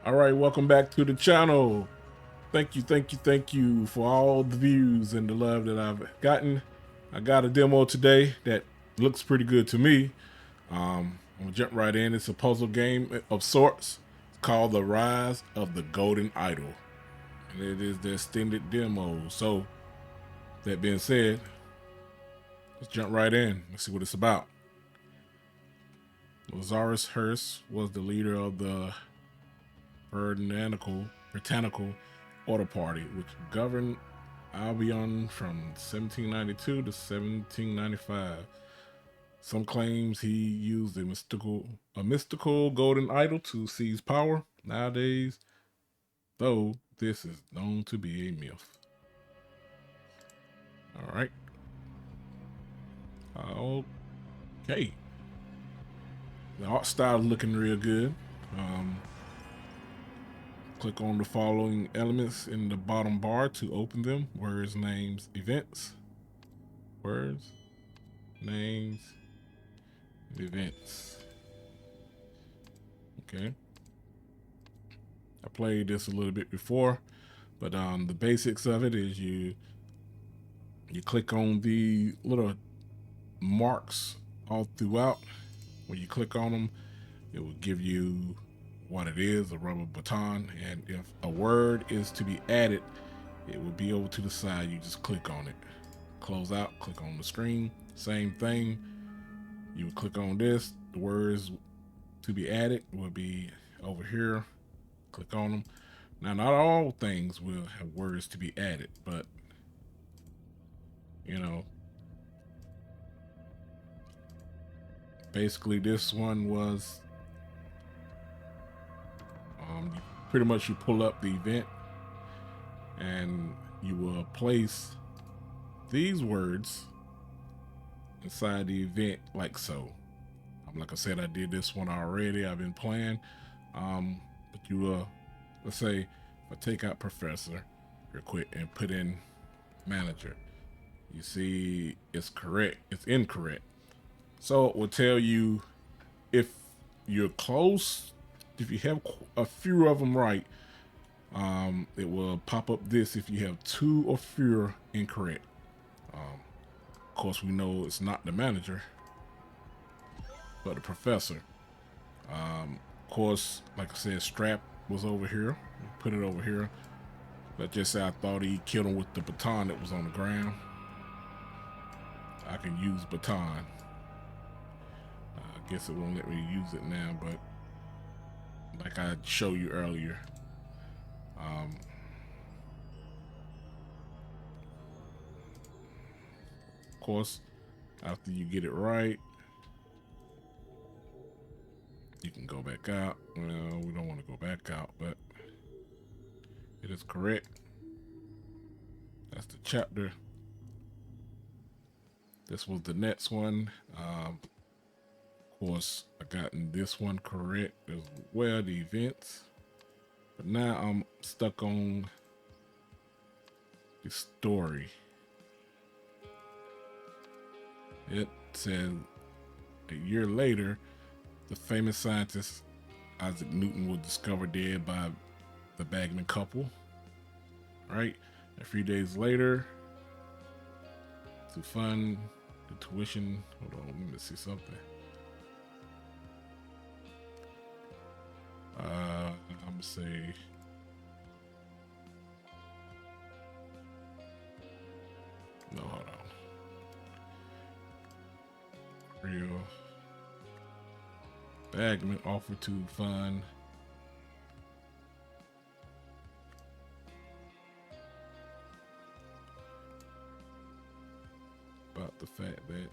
All right, welcome back to the channel. Thank you for all the views and the love that I've gotten. I got a demo today that looks pretty good to me. I'm gonna jump right in. It's a puzzle game of sorts. It's called The Rise of the Golden Idol, and it is the extended demo. So, that being said, let's jump right in. Let's see what it's about. Lazarus Hearst was the leader of the Britannical Order Party, which governed Albion from 1792 to 1795. Some claims he used a mystical golden idol to seize power. Nowadays, though, this is known to be a myth. All right. Okay. The art style is looking real good. Click on the following elements in the bottom bar to open them. Words, names, events. Words, names, events. Okay. I played this a little bit before, but the basics of it is you click on the little marks all throughout. When you click on them, it will give you what it is, a rubber baton, and if a word is to be added, it will be over to the side. You just click on it. Close out, click on the screen. Same thing. You would click on this. The words to be added will be over here. Click on them. Now, not all things will have words to be added, but you know, basically this one was pretty much you pull up the event and you will place these words inside the event like so. Like I said, I did this one already. I've been playing, but you will, let's say, if I take out professor real quick and put in manager, you see it's correct. It's incorrect. So it will tell you if you're close. If you have a few of them right, it will pop up this if you have two or fewer incorrect. Of course, we know it's not the manager, but the professor. Of course, like I said, strap was over here. Put it over here. Let's just say I thought he killed him with the baton that was on the ground. I can use baton. I guess it won't let me use it now, but like I showed you earlier. Of course, after you get it right, you can go back out. Well, we don't want to go back out, but it is correct. That's the chapter. This was the next one. Of course, I gotten this one correct as well, the events. But now I'm stuck on the story. It says a year later, the famous scientist Isaac Newton was discovered dead by the Bagman couple. Right? A few days later, to fund the tuition. Hold on, let me see something. I'm gonna say no. Hold on. Real Bagman offered to fund about the fact that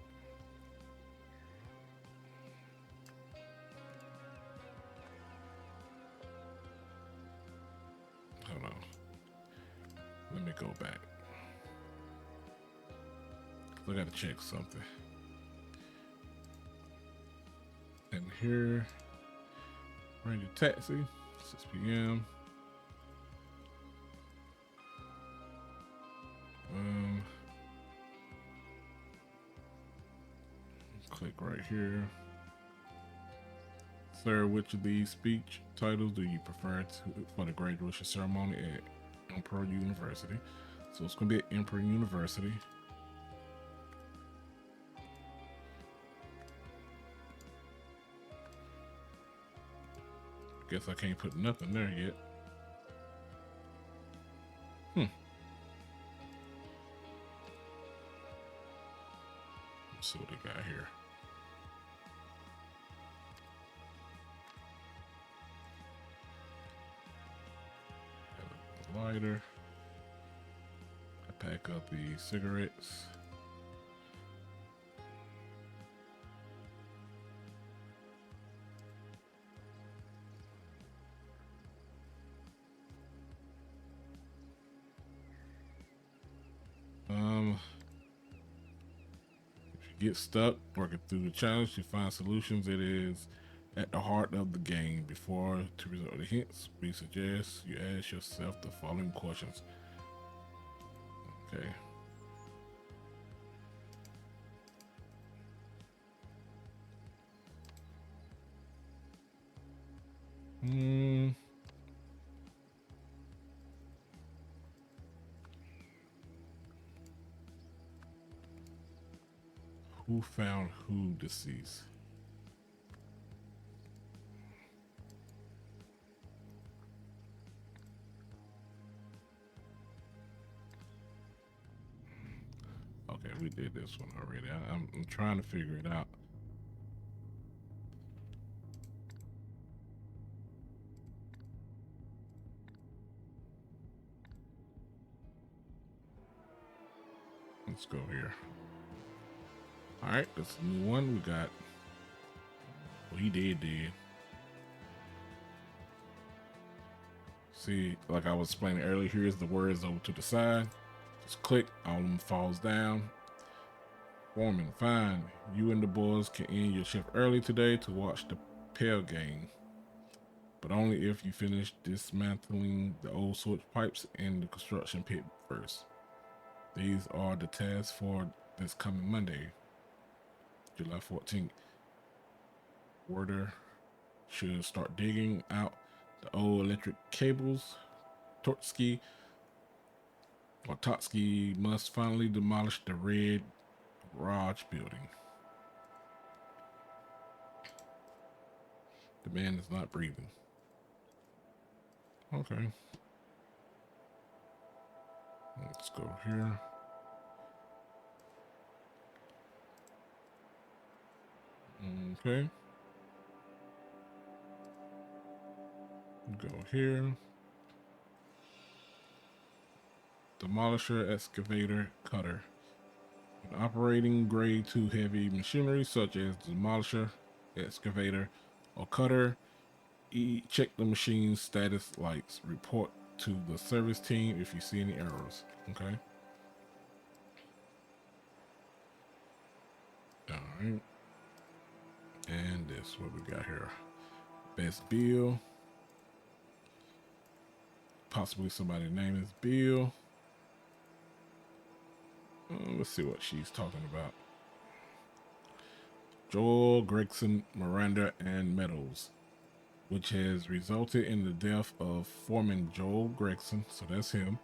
hold on. Let me go back. I gotta check something. And here, arrange a taxi, 6 p.m. Click right here. declare which of these speech titles do you prefer for the graduation ceremony at Emperor University. So it's going to be at Emperor University. Guess I can't put nothing there yet. Let's see what they got here. Lighter. I pack up the cigarettes. If you get stuck working through the challenge to find solutions, it is at the heart of the game. Before to resort to hints, we suggest you ask yourself the following questions. Okay. Who found who deceased? Okay, we did this one already. I'm trying to figure it out. Let's go here. All right, that's a new one. We got. Well, he did. See, like I was explaining earlier, here's the words over to the side. Just click, all of them falls down. Foreman, fine. You and the boys can end your shift early today to watch the Pale game, but only if you finish dismantling the old sewage pipes in the construction pit first. These are the tasks for this coming Monday, July 14th. Warder should start digging out the old electric cables. Totsky must finally demolish the red garage building. The man is not breathing. Okay. Let's go here. Okay. Go here. Demolisher, excavator, cutter. When operating grade 2 heavy machinery such as demolisher, excavator, or cutter, check the machine's status lights. Report to the service team if you see any errors. Okay. All right. And this, what we got here? Best Bill. Possibly somebody's name is Bill. Let's see what she's talking about. Joel, Gregson, Miranda, and Meadows, which has resulted in the death of Foreman Joel Gregson, so that's him.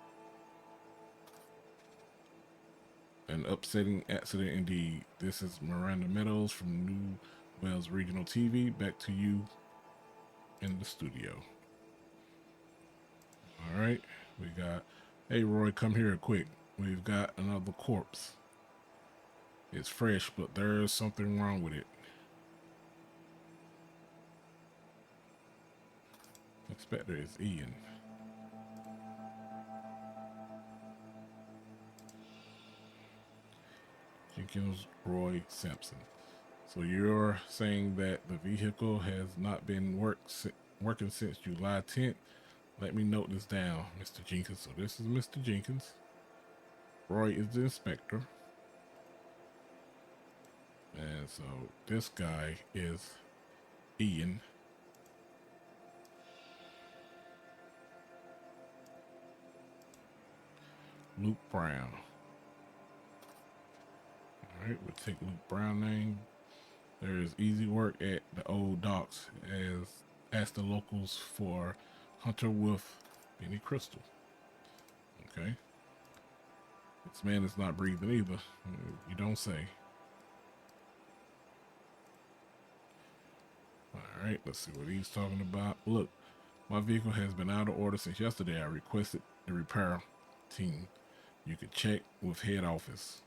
An upsetting accident indeed. This is Miranda Meadows from New Wales Regional TV. Back to you in the studio. All right, we got, hey Roy, come here quick. We've got another corpse. It's fresh, but there's something wrong with it. Inspector is Ian. Jenkins Roy Sampson. So you're saying that the vehicle has not been working since July 10th? Let me note this down, Mr. Jenkins. So this is Mr. Jenkins. Roy is the inspector. And so this guy is Ian. Luke Brown. All right, we'll take Luke Brown name. There is easy work at the old docks as ask the locals for Hunter Wolf Benny Crystal. Okay. This man is not breathing either. You don't say. Alright, let's see what he's talking about. Look, my vehicle has been out of order since yesterday. I requested the repair team. You could check with head office.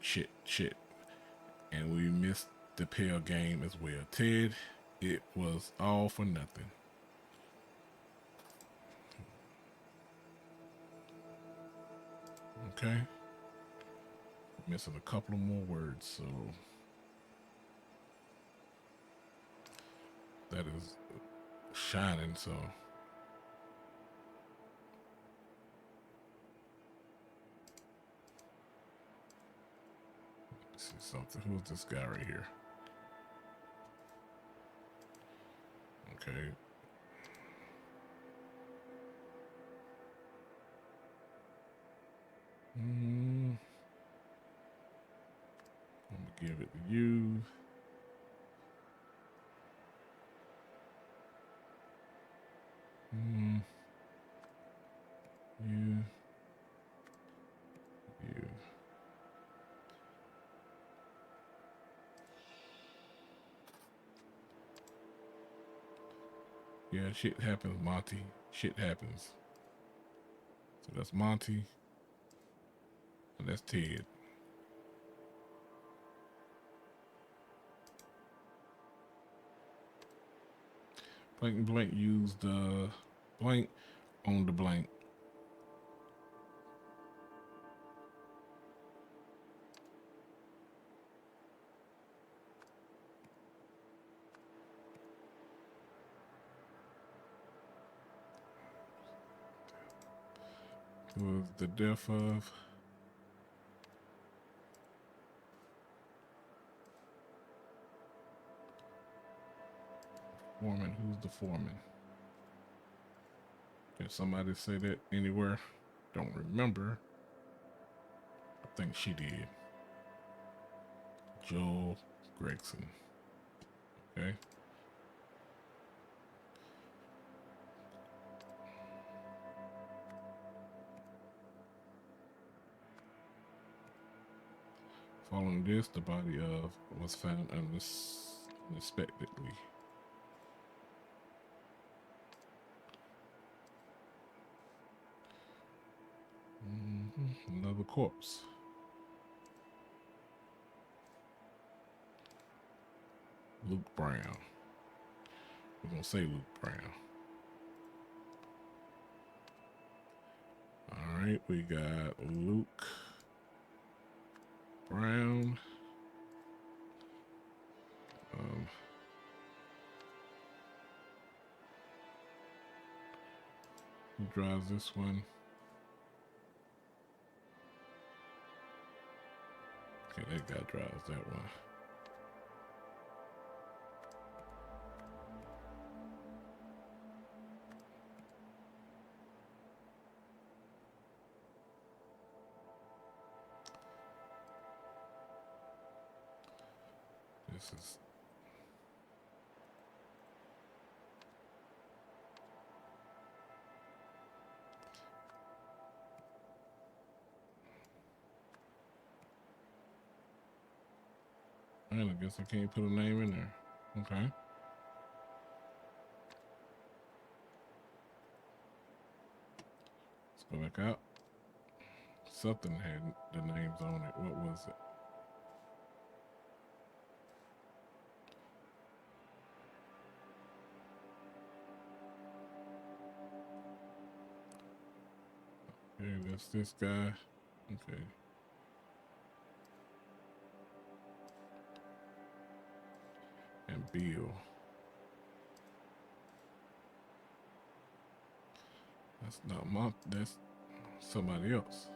Shit. And we missed the pale game as well. Ted, it was all for nothing. Okay. Missing a couple of more words, so that is shining, so let's see something. Who's this guy right here? Okay. I'm gonna give it to you. You. Yeah, shit happens, Monty. Shit happens. So that's Monty. And that's Ted. Blank and blank used blank on the blank. Was the death of foreman. Who's the foreman? Can somebody say that anywhere? Don't remember. I think she did. Joel Gregson. Okay. Following this, the body of was found unexpectedly. Another corpse. Luke Brown. We're gonna say Luke Brown. All right, we got Luke Brown. Who drives this one? Okay, that guy drives that one. This is I guess I can't put a name in there. Okay. Let's go back out. Something had the names on it. What was it? Okay, that's this guy. Okay. And Bill. That's not my, that's somebody else.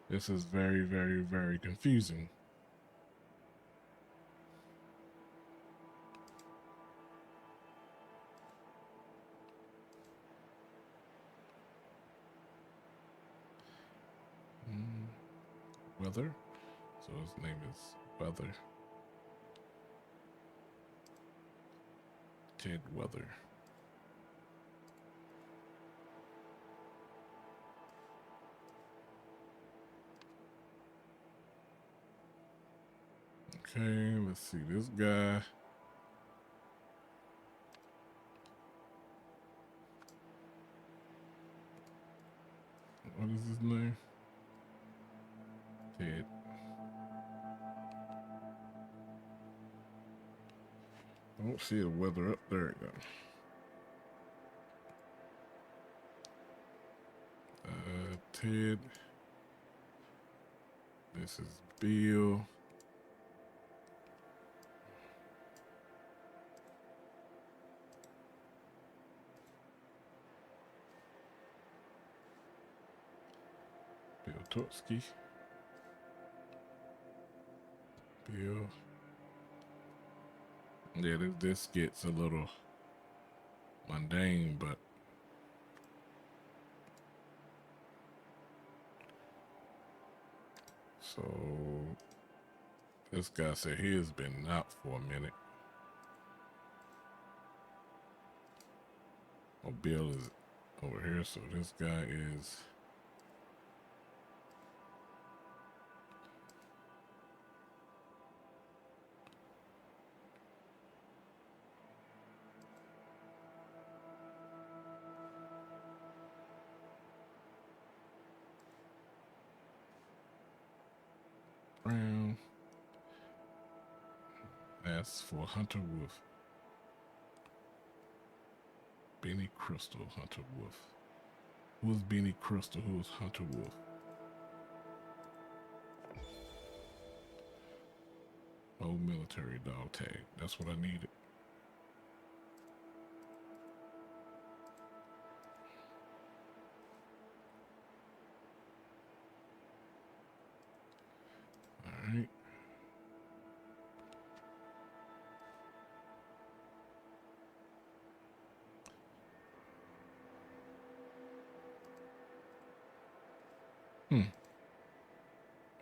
This is very, very, very confusing. Weather. So his name is Weather. Ted Weather. Okay, let's see this guy. What is his name? Ted. I don't see the weather up there. Ted. This is Bill. Bill Totsky. Bill. Yeah, this gets a little mundane, but so this guy said he has been out for a minute. Oh, Bill is over here, so this guy is Brown. That's for Hunter Wolf. Benny Crystal, Hunter Wolf. Who is Benny Crystal? Who is Hunter Wolf? Old military dog tag. That's what I needed. All right.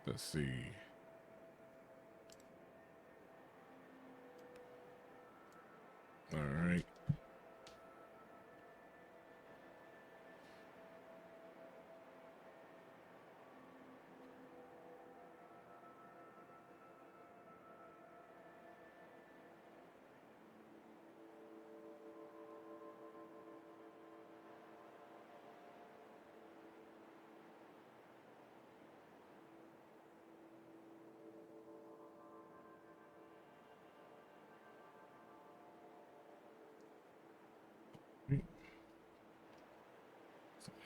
Let's see. All right.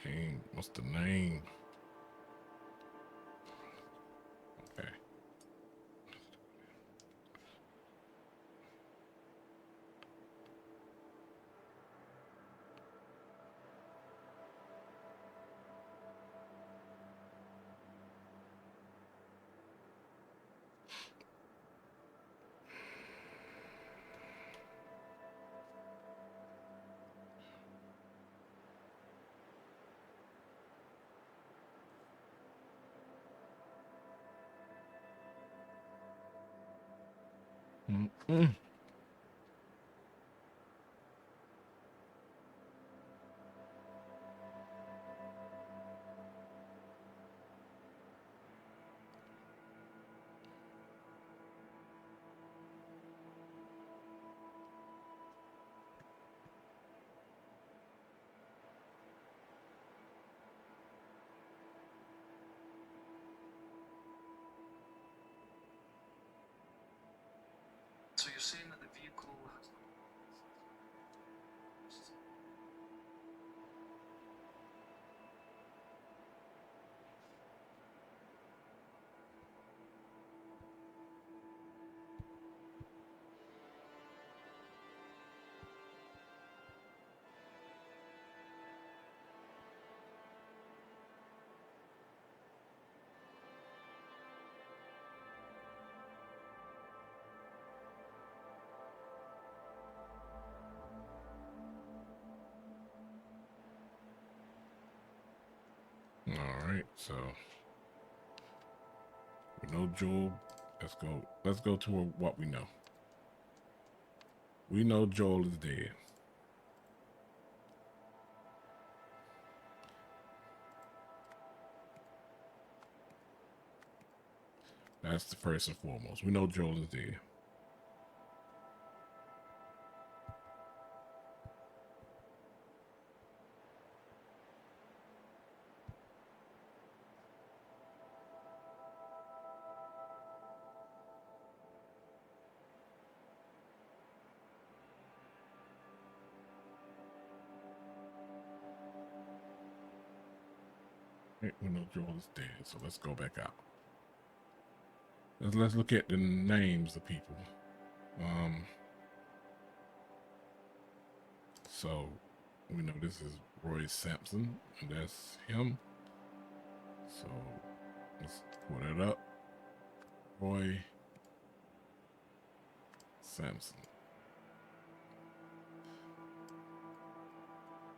Name. What's the name? Okay. Mm-mm. So you're saying All right, so we know Joel. Let's go. Let's go to what we know. We know Joel is dead. That's the first and foremost. We know Joel is dead. Right, we know Joel is dead, so let's go back out. Let's look at the names of people. So we know this is Roy Sampson, and that's him. So let's pull that up. Roy Sampson.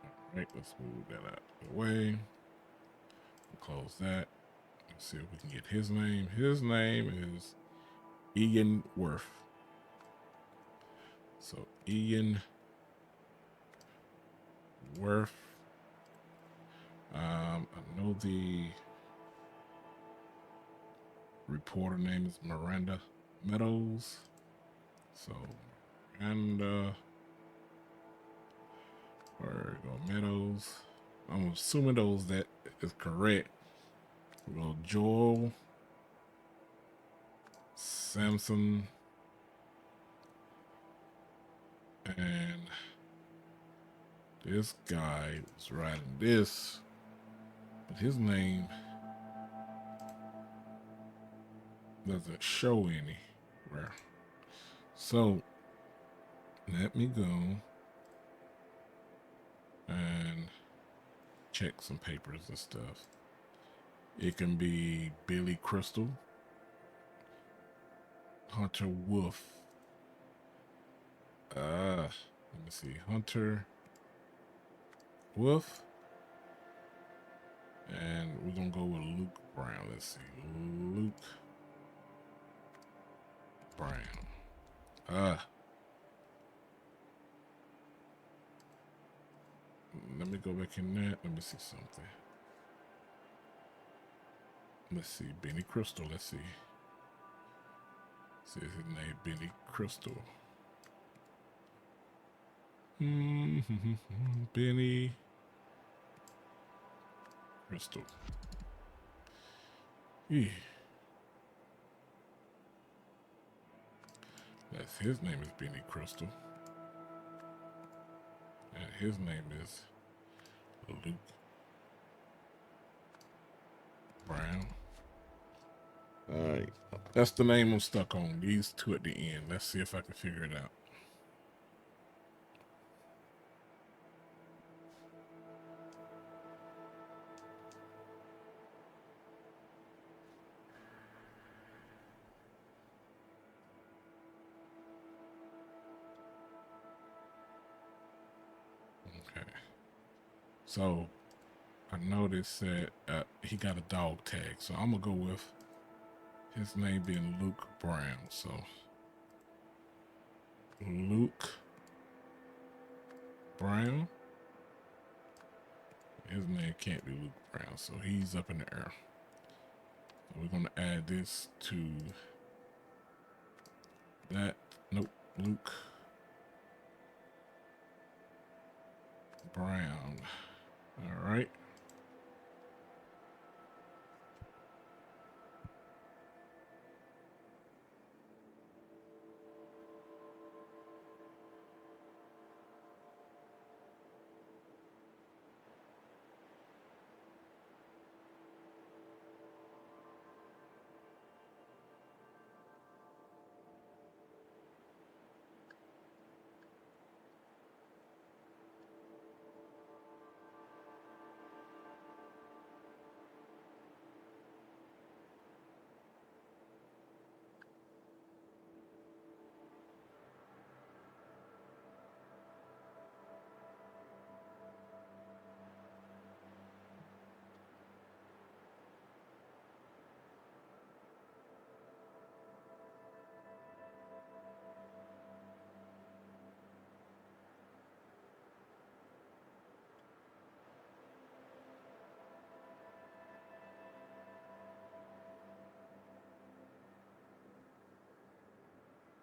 All right, let's move that out of the way. Close that. Let's see if we can get his name. His name is Ian Worth. So Ian Worth. I know the reporter name is Miranda Meadows. So Miranda, where go Meadows. I'm assuming that is correct. We go Joel Sampson, and this guy was writing this, but his name doesn't show anywhere. So let me go and check some papers and stuff. It can be Billy Crystal, Hunter Wolf. Let me see, Hunter Wolf, and we're gonna go with Luke Brown. Let's see, Luke Brown. Let me go back in that. Let me see something. Let's see, Benny Crystal. Let's see. Says his name Benny Crystal. Benny Crystal. Yeah. That's his name is Benny Crystal. And his name is Luke Brown. Alright. That's the name I'm stuck on. These two at the end. Let's see if I can figure it out. Okay. So I noticed that he got a dog tag. So I'm going to go with his name being Luke Brown. So Luke Brown. His name can't be Luke Brown, so he's up in the air. So we're going to add this to that. Nope, Luke Brown. All right.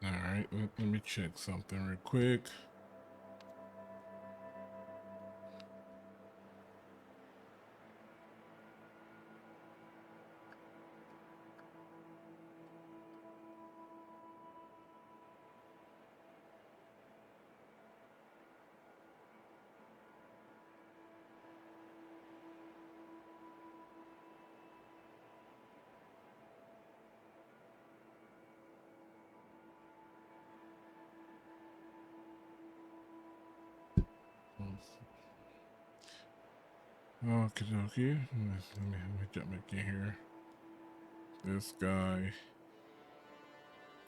All right, let me check something real quick. Okay, okay. Let me jump back in here. This guy,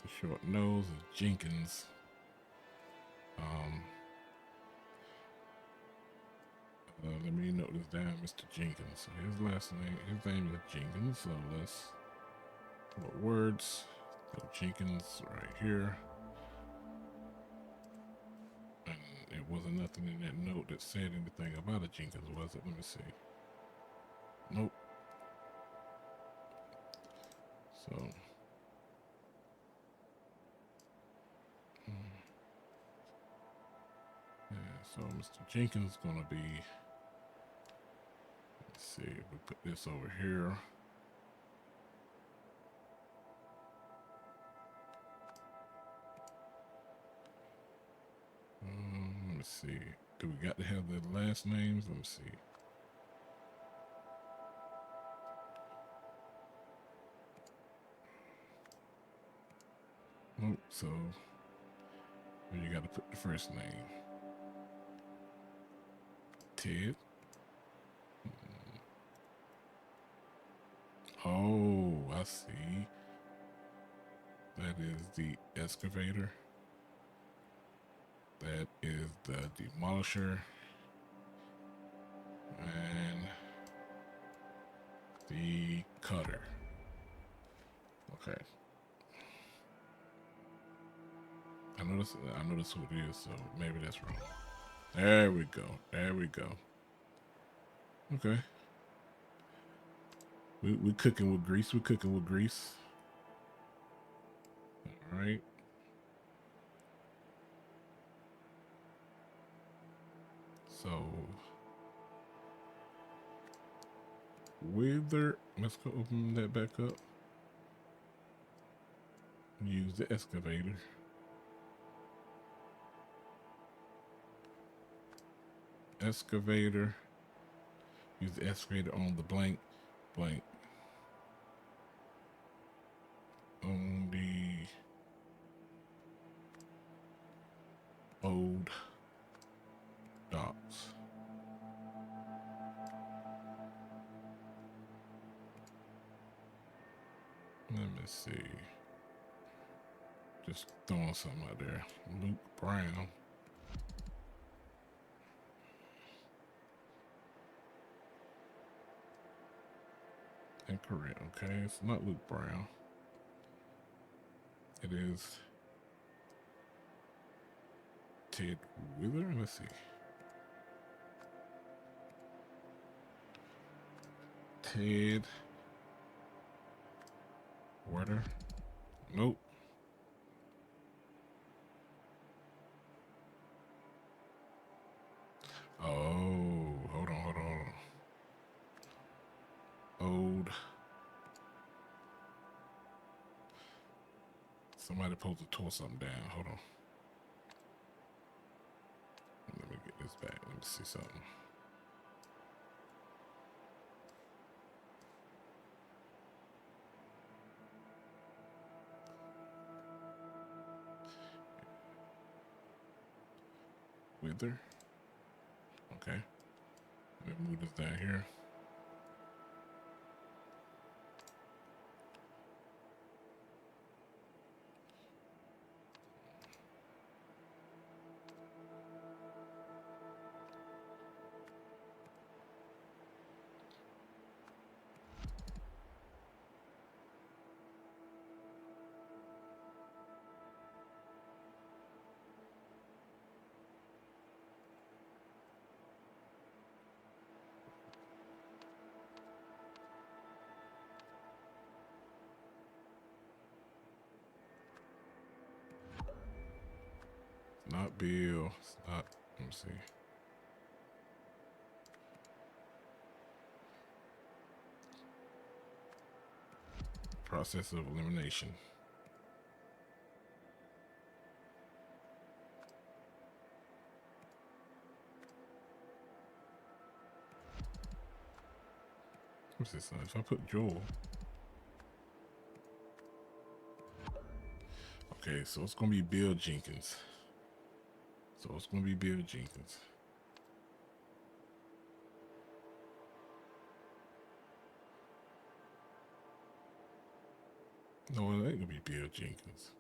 the short nose is Jenkins. Let me note this down, Mr. Jenkins. So his name is Jenkins. So let's put words. So Jenkins right here. And it wasn't nothing in that note that said anything about a Jenkins, was it? Let me see. Nope. So, yeah, so Mr. Jenkins gonna be. Let's see. If we put this over here. Let me see. Do we got to have the last names? Let me see. Nope. So you got to put the first name. Ted. Oh, I see. That is the excavator. That is the demolisher. And the cutter. Okay. I know this who it is, so maybe that's wrong. There we go. There we go. Okay. We cooking with grease. We cooking with grease. All right. So whether let's go open that back up. Use the excavator. Excavator. Use the excavator on the blank. On the old docks. Let me see. Just throwing something out there. Luke Brown. Incorrect. Okay, it's not Luke Brown. It is Ted Wheeler. Let's see. Ted Werder. Nope. Oh, hold on. Old. Somebody supposed to tore something down. Hold on. Let me get this back. Let me see something. Wither. Okay. Let me move this down here. not Bill. It's not. Let me see. Process of elimination. What's this? If I put Joel. Okay, so it's gonna be Bill Jenkins. So it's gonna be Bill Jenkins. No, it ain't gonna be Bill Jenkins.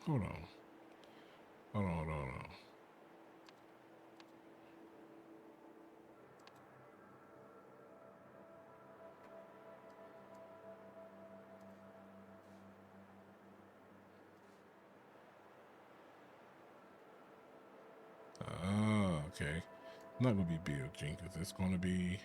Hold on. Hold on, hold on, hold on. Ah, okay. Not gonna be Bill Jenkins. It's gonna be.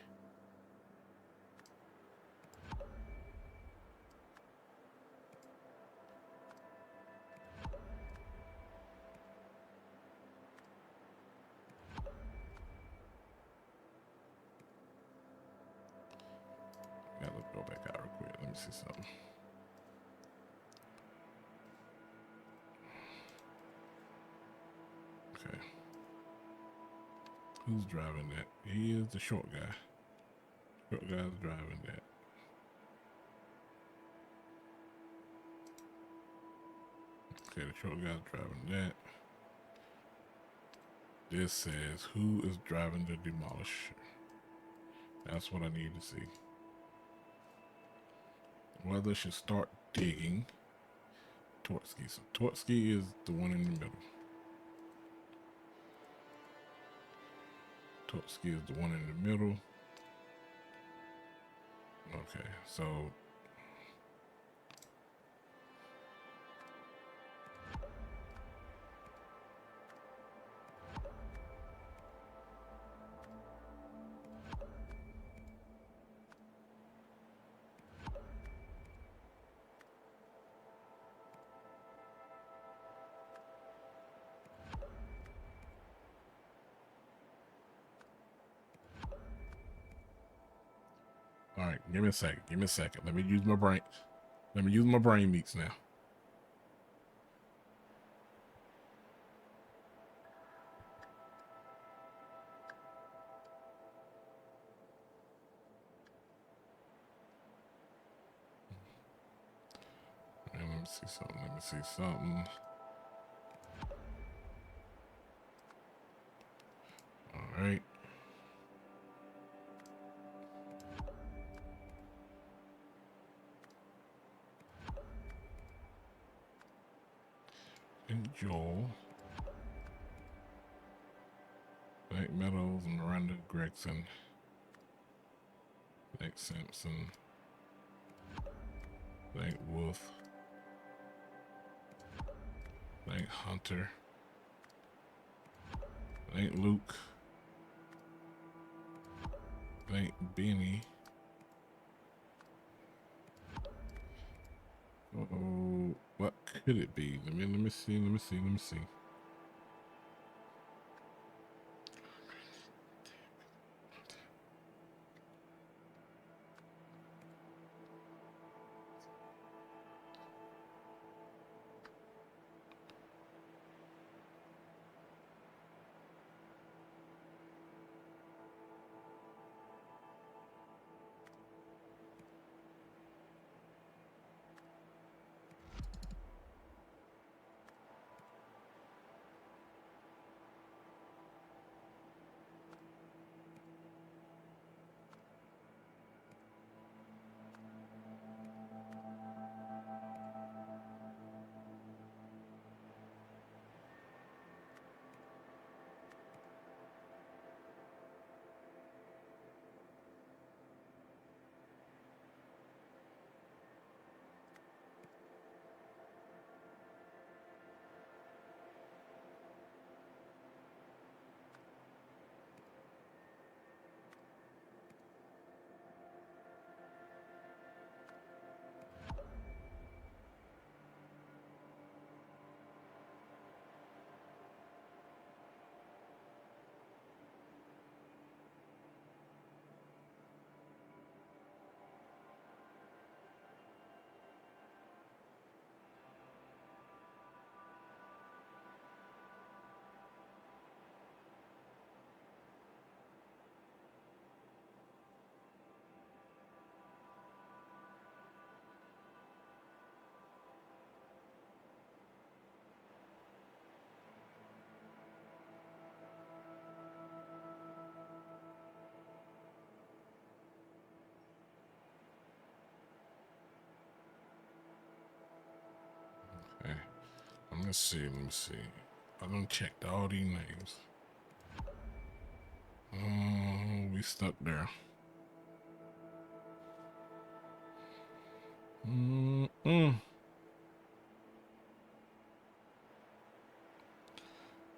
Yeah, let's go back out real quick. Let me see something. Okay. Who's driving that? He is the short guy. Short guy's driving that. Okay, the short guy's driving that. This says, who is driving the demolisher? That's what I need to see. Weather should start digging. Tortsky. So Tortsky is the one in the middle. Tortsky is the one in the middle. Okay, so all right, give me a second. Give me a second. Let me use my brain. Let me use my brain meats now. And let me see something. Let me see something. All right. And Joel. Blake Meadows, Miranda Gregson. Blake Simpson. Blake Wolf. Blake Hunter. Blake Luke. Blake Benny. Uh-oh. What could it be? Let me see. Let's see. Let me see. I done checked all these names. Oh, we stuck there.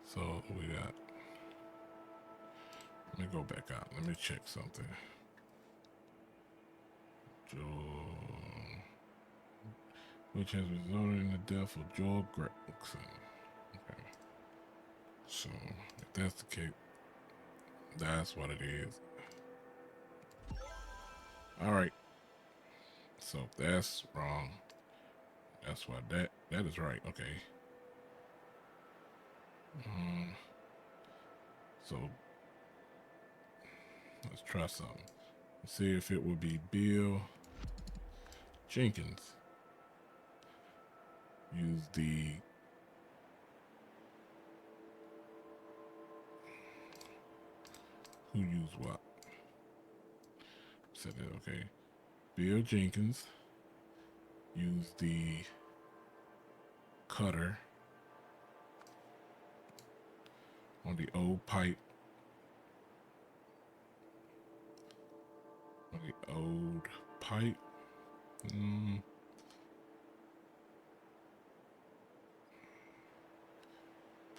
So we got. Let me go back out. Let me check something. Joel, which has resulted in the death of Joel Gregson. Okay. So if that's the case, that's what it is. All right. So if that's wrong, that's why that is right. Okay. So let's try something. Let's see if it would be Bill Jenkins. Use the who used what? Said that, okay. Bill Jenkins used the cutter on the old pipe. On the old pipe.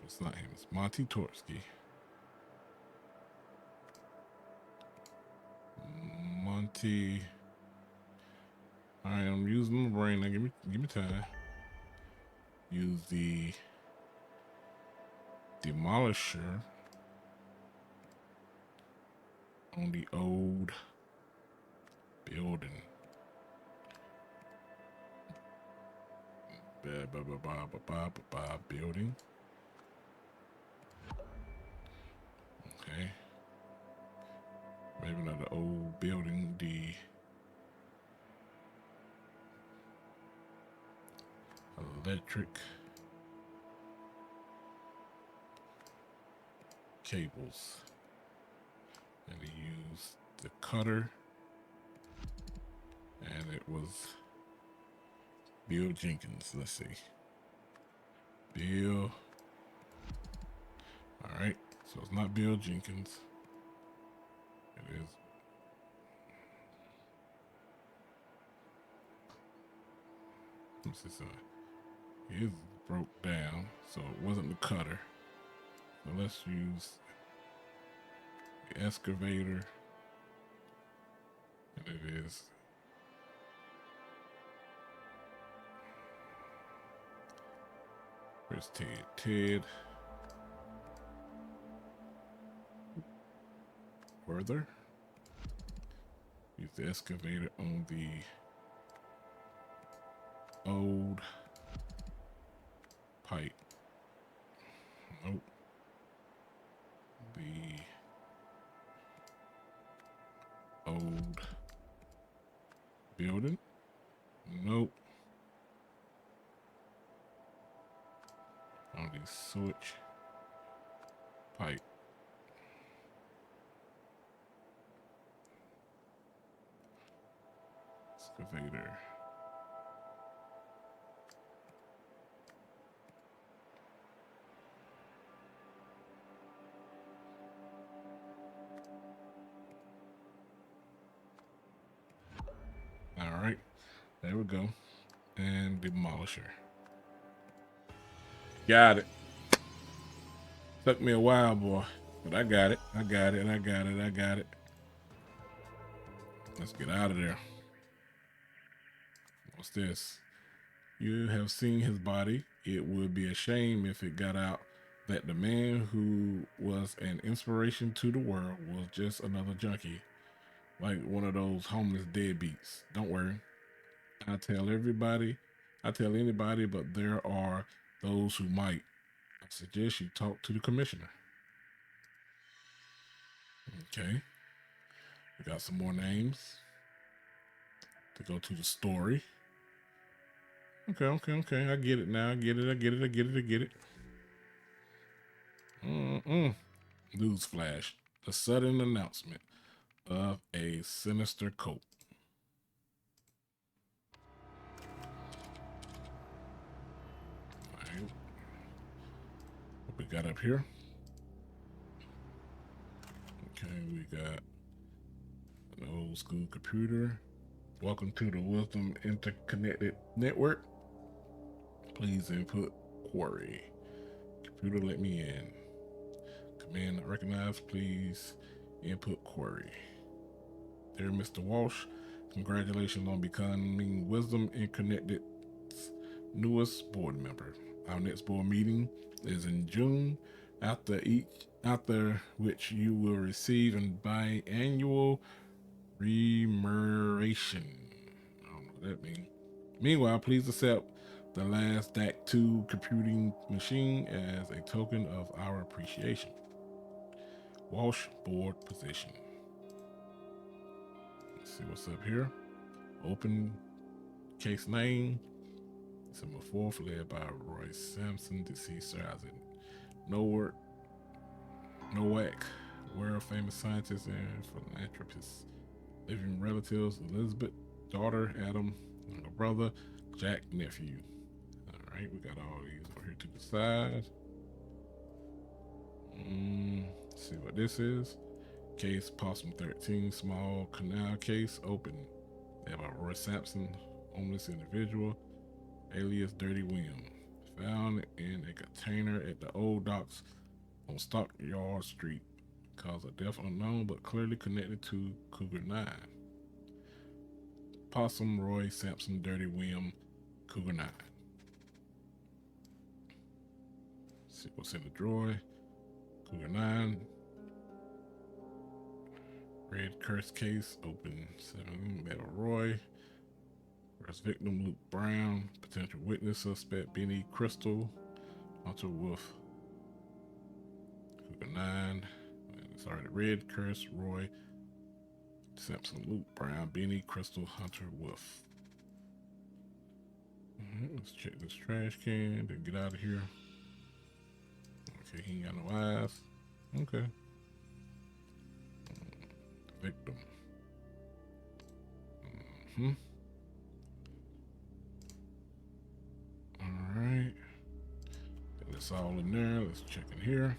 It's not him. It's Monty Torsky. Monty. All right, I'm using my brain now. Give me time. Use the demolisher on the old building. Building. Okay. Maybe not the old building, the electric cables. And he used the cutter, and it was Bill Jenkins. Let's see. Bill. All right. So it's not Bill Jenkins. It is. Let me see something. It is broke down, so it wasn't the cutter. So let's use the excavator. And it is. Where's Ted? Ted Werther. Use the excavator on the old pipe. Nope. The old building. Nope. On the switch pipe. Excavator. All right, there we go. And demolisher. Got it. Took me a while, boy, but I got it. I got it. Let's get out of there. What's this? You have seen his body. It would be a shame if it got out that the man who was an inspiration to the world was just another junkie, like one of those homeless deadbeats. Don't worry. I tell anybody, but there are those who might. I suggest you talk to the commissioner. Okay. We got some more names to go to the story. Okay. I get it now. I get it. Newsflash. The sudden announcement of a sinister cult. Right. got up here? Okay, we got an old school computer. Welcome to the Wisdom Interconnected Network. Please input query. Computer, let me in. Command not recognized. Please input query. Dear Mr. Walsh, congratulations on becoming Wisdom Interconnected's newest board member. Our next board meeting is in June, after which you will receive a biannual remuneration. I don't know what that means. Meanwhile, please accept the last DAC 2 computing machine as a token of our appreciation. Walsh board position. Let's see what's up here. Open case name. December 4th, led by Roy Sampson, deceased Sir Isaac Nowak, world famous scientist and philanthropist. Living relatives: Elizabeth, daughter Adam, younger brother Jack, nephew. All right, we got all these over here to the side. Let's see what this is. Case Possum 13, small canal case, open. They have a Roy Sampson, homeless individual, alias Dirty William, found in a container at the old docks on Stockyard Street. Cause of death unknown, but clearly connected to Cougar 9. Possum, Roy Sampson, Dirty William, Cougar 9. See what's in the drawer. Cougar 9. Red curse case, open 7. Metal Roy. First victim, Luke Brown. Potential witness suspect, Benny Crystal. Hunter Wolf. Cougar 9. Sorry, the red curse, Roy Sampson, Luke Brown, Benny Crystal, Hunter Wolf. Let's check this trash can, then get out of here. Okay, he ain't got no eyes. Okay. Victim. Alright. That's all in there. Let's check in here.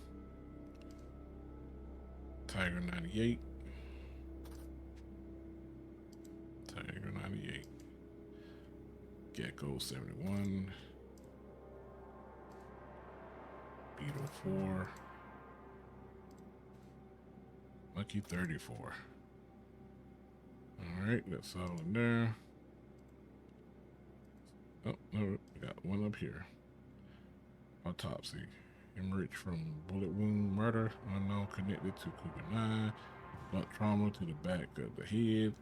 Tiger 98. Tiger 98. Gecko 71. Beetle 4. Lucky 34. Alright, that's all in there. Oh, no, we got one up here. Autopsy. Emerged from bullet wound murder, unknown, connected to Cougar 9. Blunt trauma to the back of the head.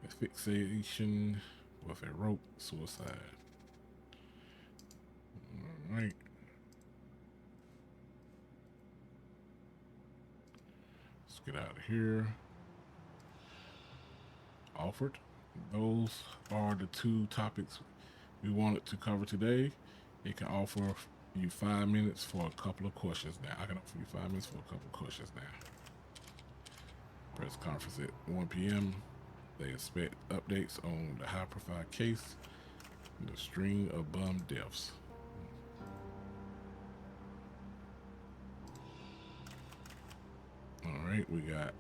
Asphyxiation with a rope. Suicide. Alright. Let's get out of here. Offered. Those are the two topics we wanted to cover today. It can offer you 5 minutes for a couple of questions now. I can offer you 5 minutes for a couple of questions now. Press conference at 1 p.m. They expect updates on the high-profile case and the string of bum deaths. All right, we got.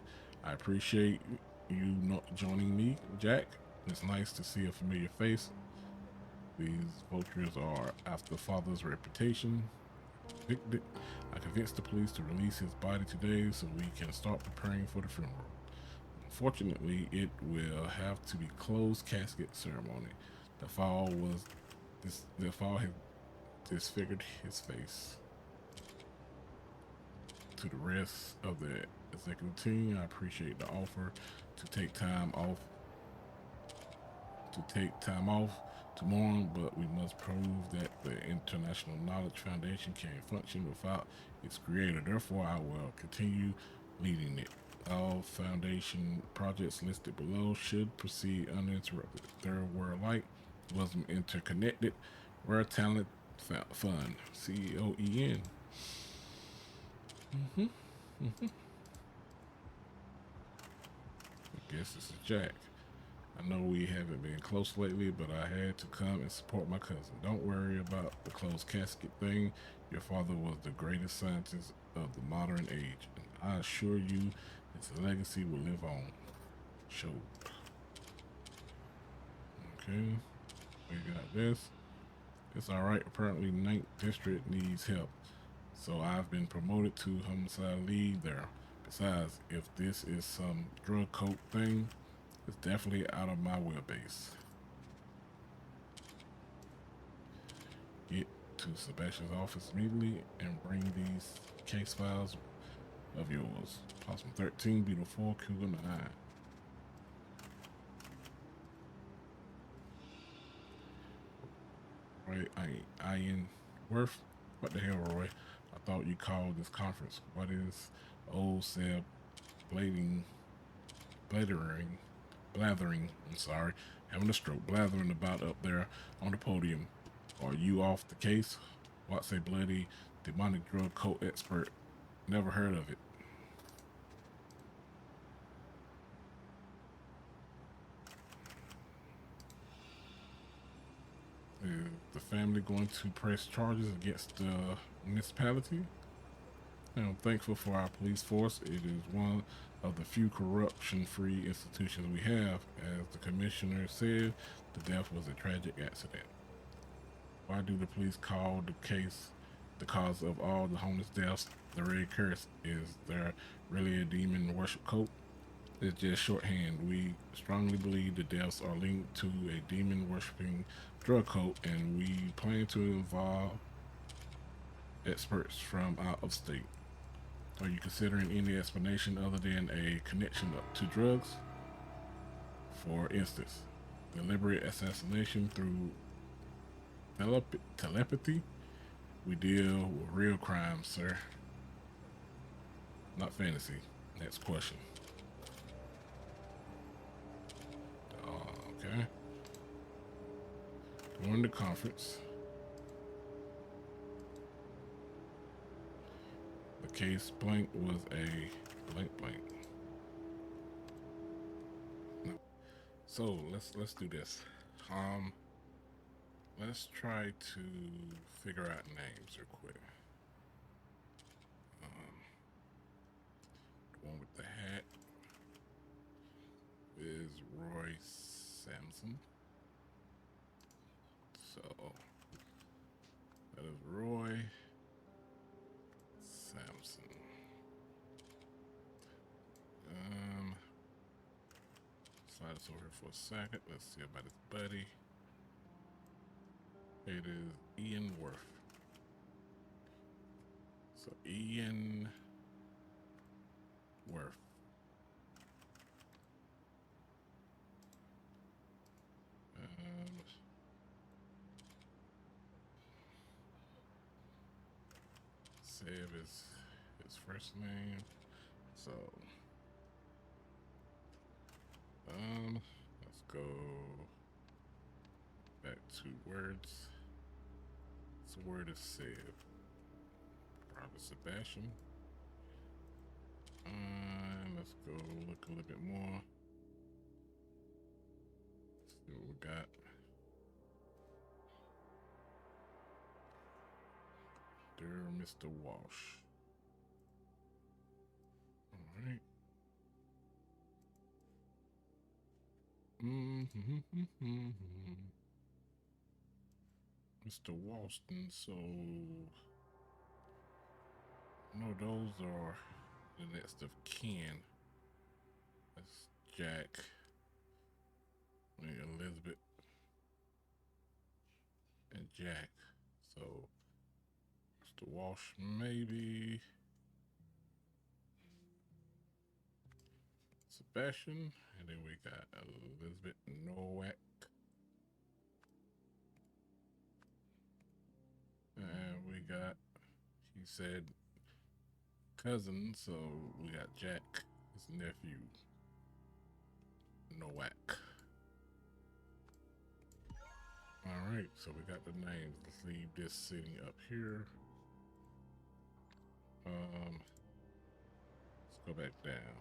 I appreciate you not joining me, Jack. It's nice to see a familiar face. These vultures are after father's reputation. I convinced the police to release his body today so we can start preparing for the funeral. Unfortunately, it will have to be closed casket ceremony. The fall had disfigured his face. To the rest of the executive team, I appreciate the offer to take time off tomorrow, but we must prove that the International Knowledge Foundation can't function without its creator. Therefore, I will continue leading it. All foundation projects listed below should proceed uninterrupted. Third World Light, Wisdom Interconnected, Rare Talent Fund, COEN. I guess this is Jack. I know we haven't been close lately, but I had to come and support my cousin. Don't worry about the closed casket thing. Your father was the greatest scientist of the modern age, and I assure you his legacy will live on. Show. Okay, we got this. It's alright. Apparently, Ninth District needs help, so I've been promoted to homicide lead there. Besides, if this is some drug coat thing, it's definitely out of my wheelbase. Get to Sebastian's office immediately and bring these case files of yours. Possum 13, Beetle 4, Cougar 9. Right, Ian Worth? What the hell, Roy? I thought you called this conference. What is old Seb blading, blathering, I'm sorry, having a stroke, blathering about up there on the podium? Are you off the case? What's a bloody demonic drug coat expert? Never heard of it. Is the family going to press charges against the municipality? I'm thankful for our police force. It is one of the few corruption-free institutions we have. As the commissioner said, the death was a tragic accident. Why do the police call the cause of all the homeless deaths the Red Curse? Is there really a demon worship cult? It's just shorthand. We strongly believe the deaths are linked to a demon worshipping drug cult, and we plan to involve experts from out of state. Are you considering any explanation other than a connection to drugs? For instance, deliberate assassination through telepathy? We deal with real crimes, sir. Not fantasy. Next question. Okay. During the conference, the case blank was a blank. No. So let's do this. Let's try to figure out names real quick. The one with the hat is Roy Samson. So that is Roy Samson. Slide this over here for a second. Let's see about his buddy. It is Ian Worth. So Ian Worth. Save his first name. So let's go back to words. So word is Seb. Probably Sebastian. Let's go look a little bit more. See what we got. Dear Mr. Walsh. All right. Mr. Walston. So no, those are the next of kin. That's Jack. Elizabeth and Jack. So Mr. Walsh, maybe Sebastian, and then we got Elizabeth Nowak, and we got, he said cousin, so we got Jack, his nephew, Nowak. All right, so we got the names. Let's leave this sitting up here. Let's go back down.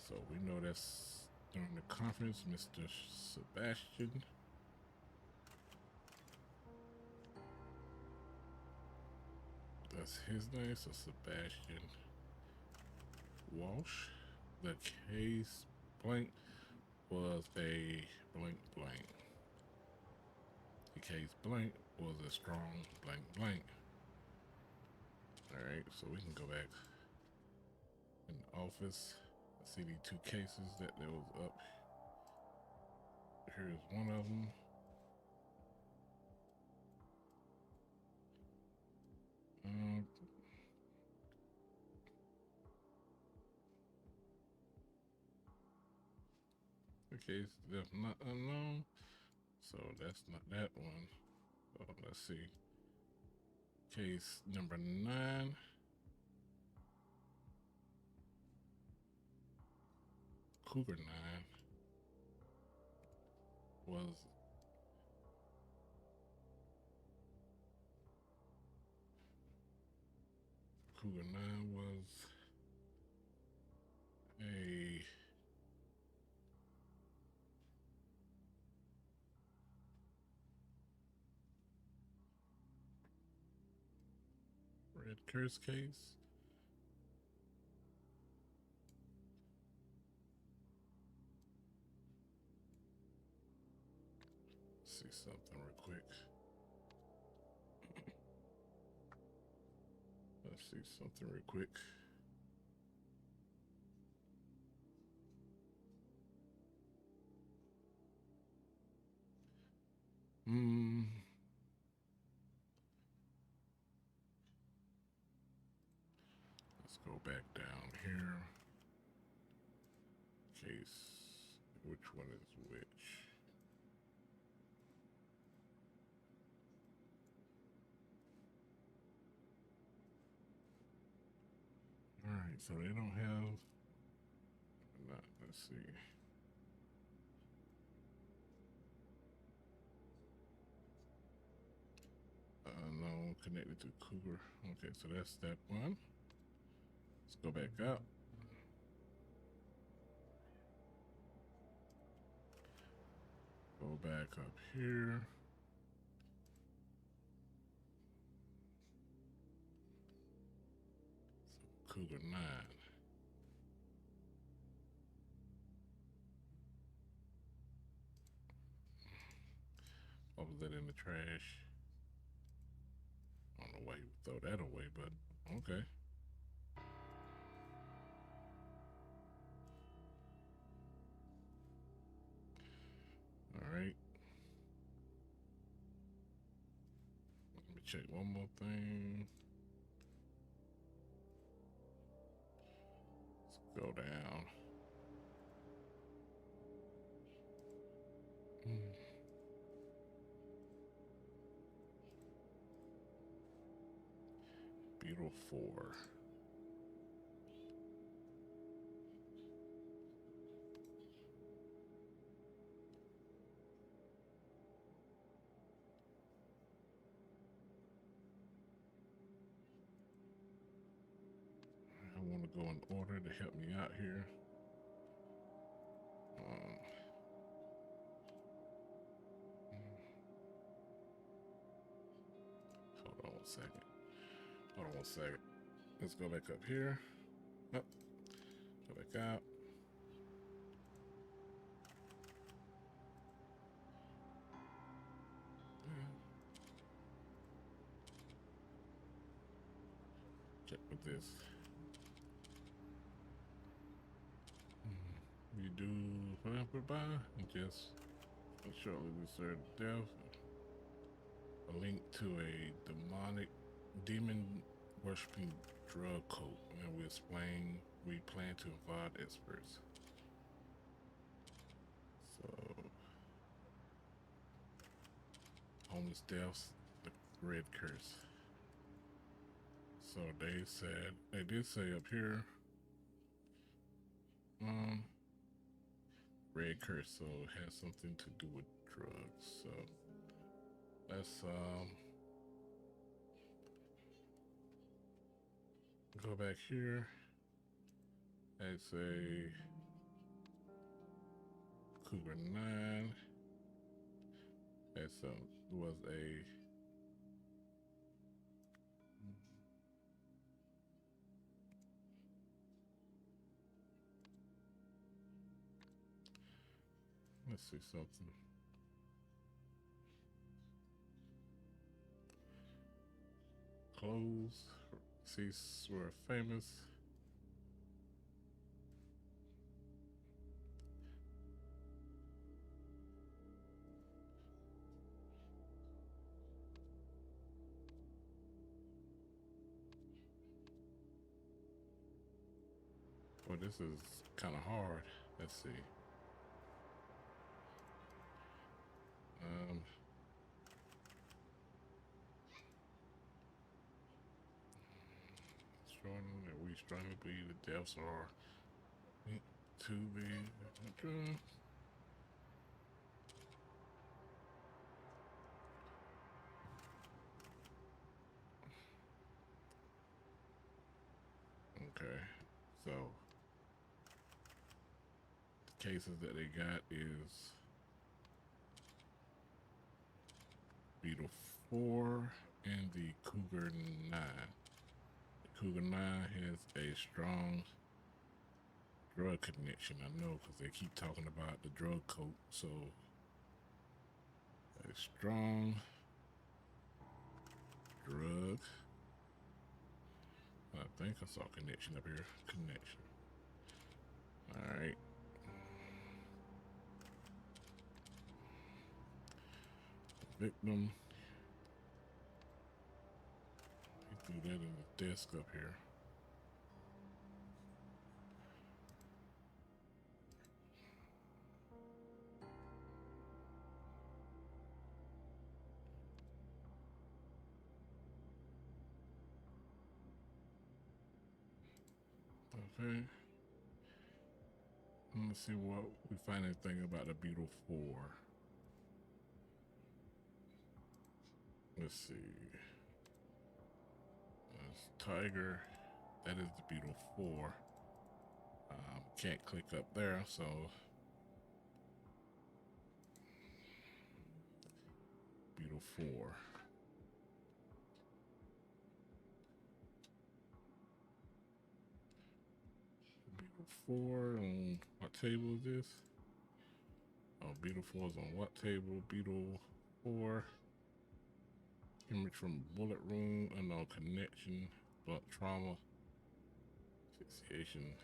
So we know that's During the conference, Mr. Sebastian that's his name, so Sebastian Walsh. The case blank was a blank blank. The case blank was a strong blank blank. Alright, so we can go back in the office. See the two cases that there was up. Here's one of them. The case that's not unknown, so that's not that one. So let's see. Case number 9. Cougar 9 was a red curse case. See something real quick. Let's see something real quick. Let's go back down here. Case, which one is which? All right, so they don't have. Let's see. No, connected to Cougar. Okay, so that's that one. Let's go back up. Go back up here. So Cougar 9. What was that in the trash? I don't know why you would throw that away, but okay. All right. Let me check one more thing. Let's go down. Beetle 4. I want to go in order to help me out here. Hold on 1 second. Hold on 1 second. Let's go back up here. Up. Go back out. Check with this. We do bye and just shortly deserve death. A link to a demon worshipping drug cult, and we plan to invite experts. So homeless deaths, the red curse. So they did say up here, red curse, so it has something to do with drugs. So let's go back here and say Cougar 9. That was a let's see something. Clothes. Cease were famous. Well, this is kind of hard. Let's see. Strong that we strongly believe the deaths are to be. Okay, so the cases that they got is Beetle 4 and the Cougar 9. The Cougar 9 has a strong drug connection. I know because they keep talking about the drug coat. So a strong drug. I think I saw connection up here. Connection. All right. Victim. He threw that in the desk up here. Okay. Let's see what we find anything about the Beetle 4. Let's see. That's Tiger. That is the Beetle 4. Can't click up there, so Beetle 4. Beetle 4 on what table is this? Oh, Beetle 4 is on what table? Beetle 4. Image from bullet room, unknown connection, blunt trauma, asphyxiation.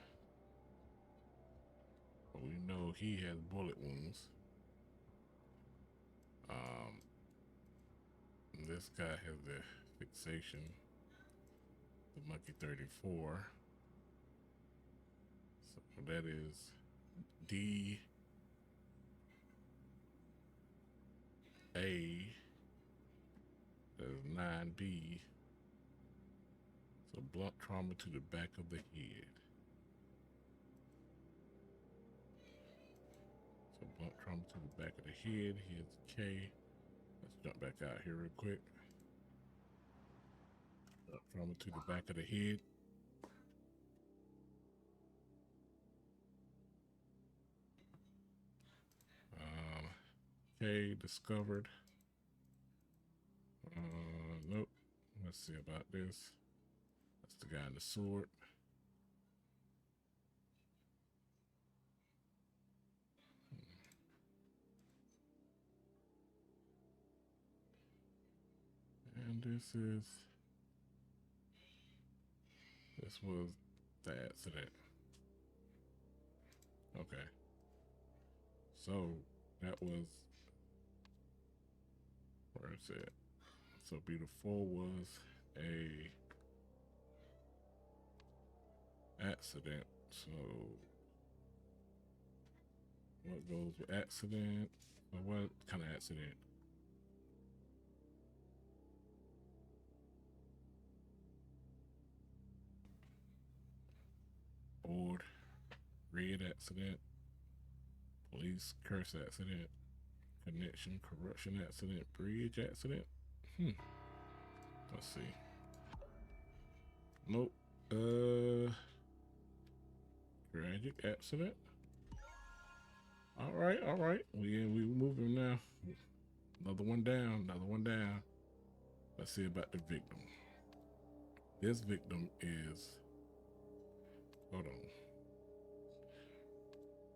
But we know he has bullet wounds. This guy has the fixation, the Monkey 34. So that is D A. That is 9B. So blunt trauma to the back of the head. So blunt trauma to the back of the head. Here's K. Let's jump back out here real quick. Blunt trauma to the back of the head. K discovered. Nope. Let's see about this. That's the guy in the sword. And this was the accident. Okay. So that was, where is it? So Beetle 4 was a accident. So what goes with accident? Or what kind of accident? Board, red accident, police curse accident, connection, corruption accident, bridge accident. Let's see. Nope. Tragic accident. All right, all right. We moving now. Another one down. Another one down. Let's see about the victim. This victim is. Hold on.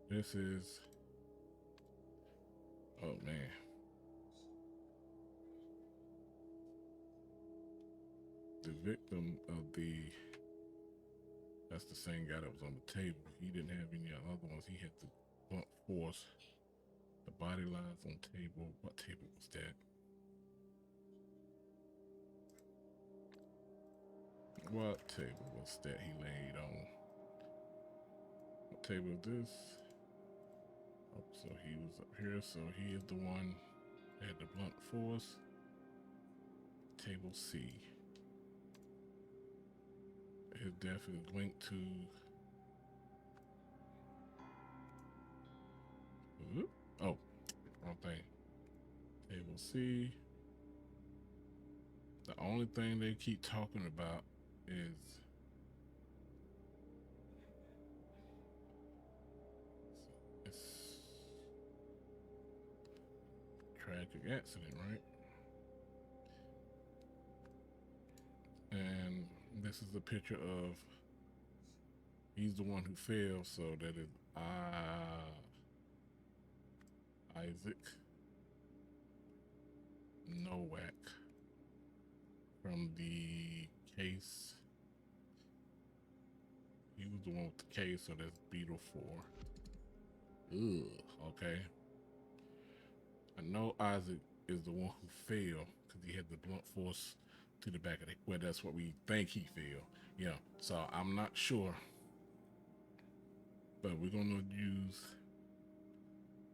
This is. Oh man. The victim of the. That's the same guy that was on the table. He didn't have any other ones. He had the blunt force. The body lines on table. What table was that? What table was that he laid on? What table is this? Oh, so he was up here. So he is the one that had the blunt force. Table C. His death is linked to. Oh, wrong thing. Table C. The only thing they keep talking about is it's tragic accident, right? And this is a picture of he's the one who fell, so that is Isaac Nowak from the case. He was the one with the case, so that's Beetle 4. Ugh, okay. I know Isaac is the one who fell because he had the blunt force to the back of the. Well, that's what we think he fell. Yeah. So I'm not sure, but we're gonna use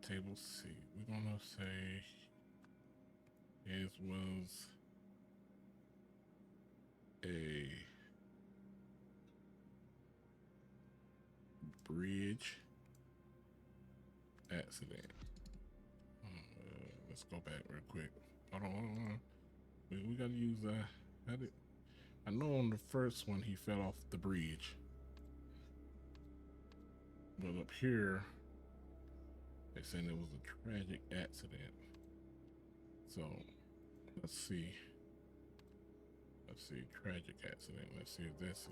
table C. We're gonna say his was a bridge accident. Let's go back real quick. Hold on. We gotta use I know on the first one he fell off the bridge, but up here they're saying it was a tragic accident. So let's see. Let's see, tragic accident. Let's see if that's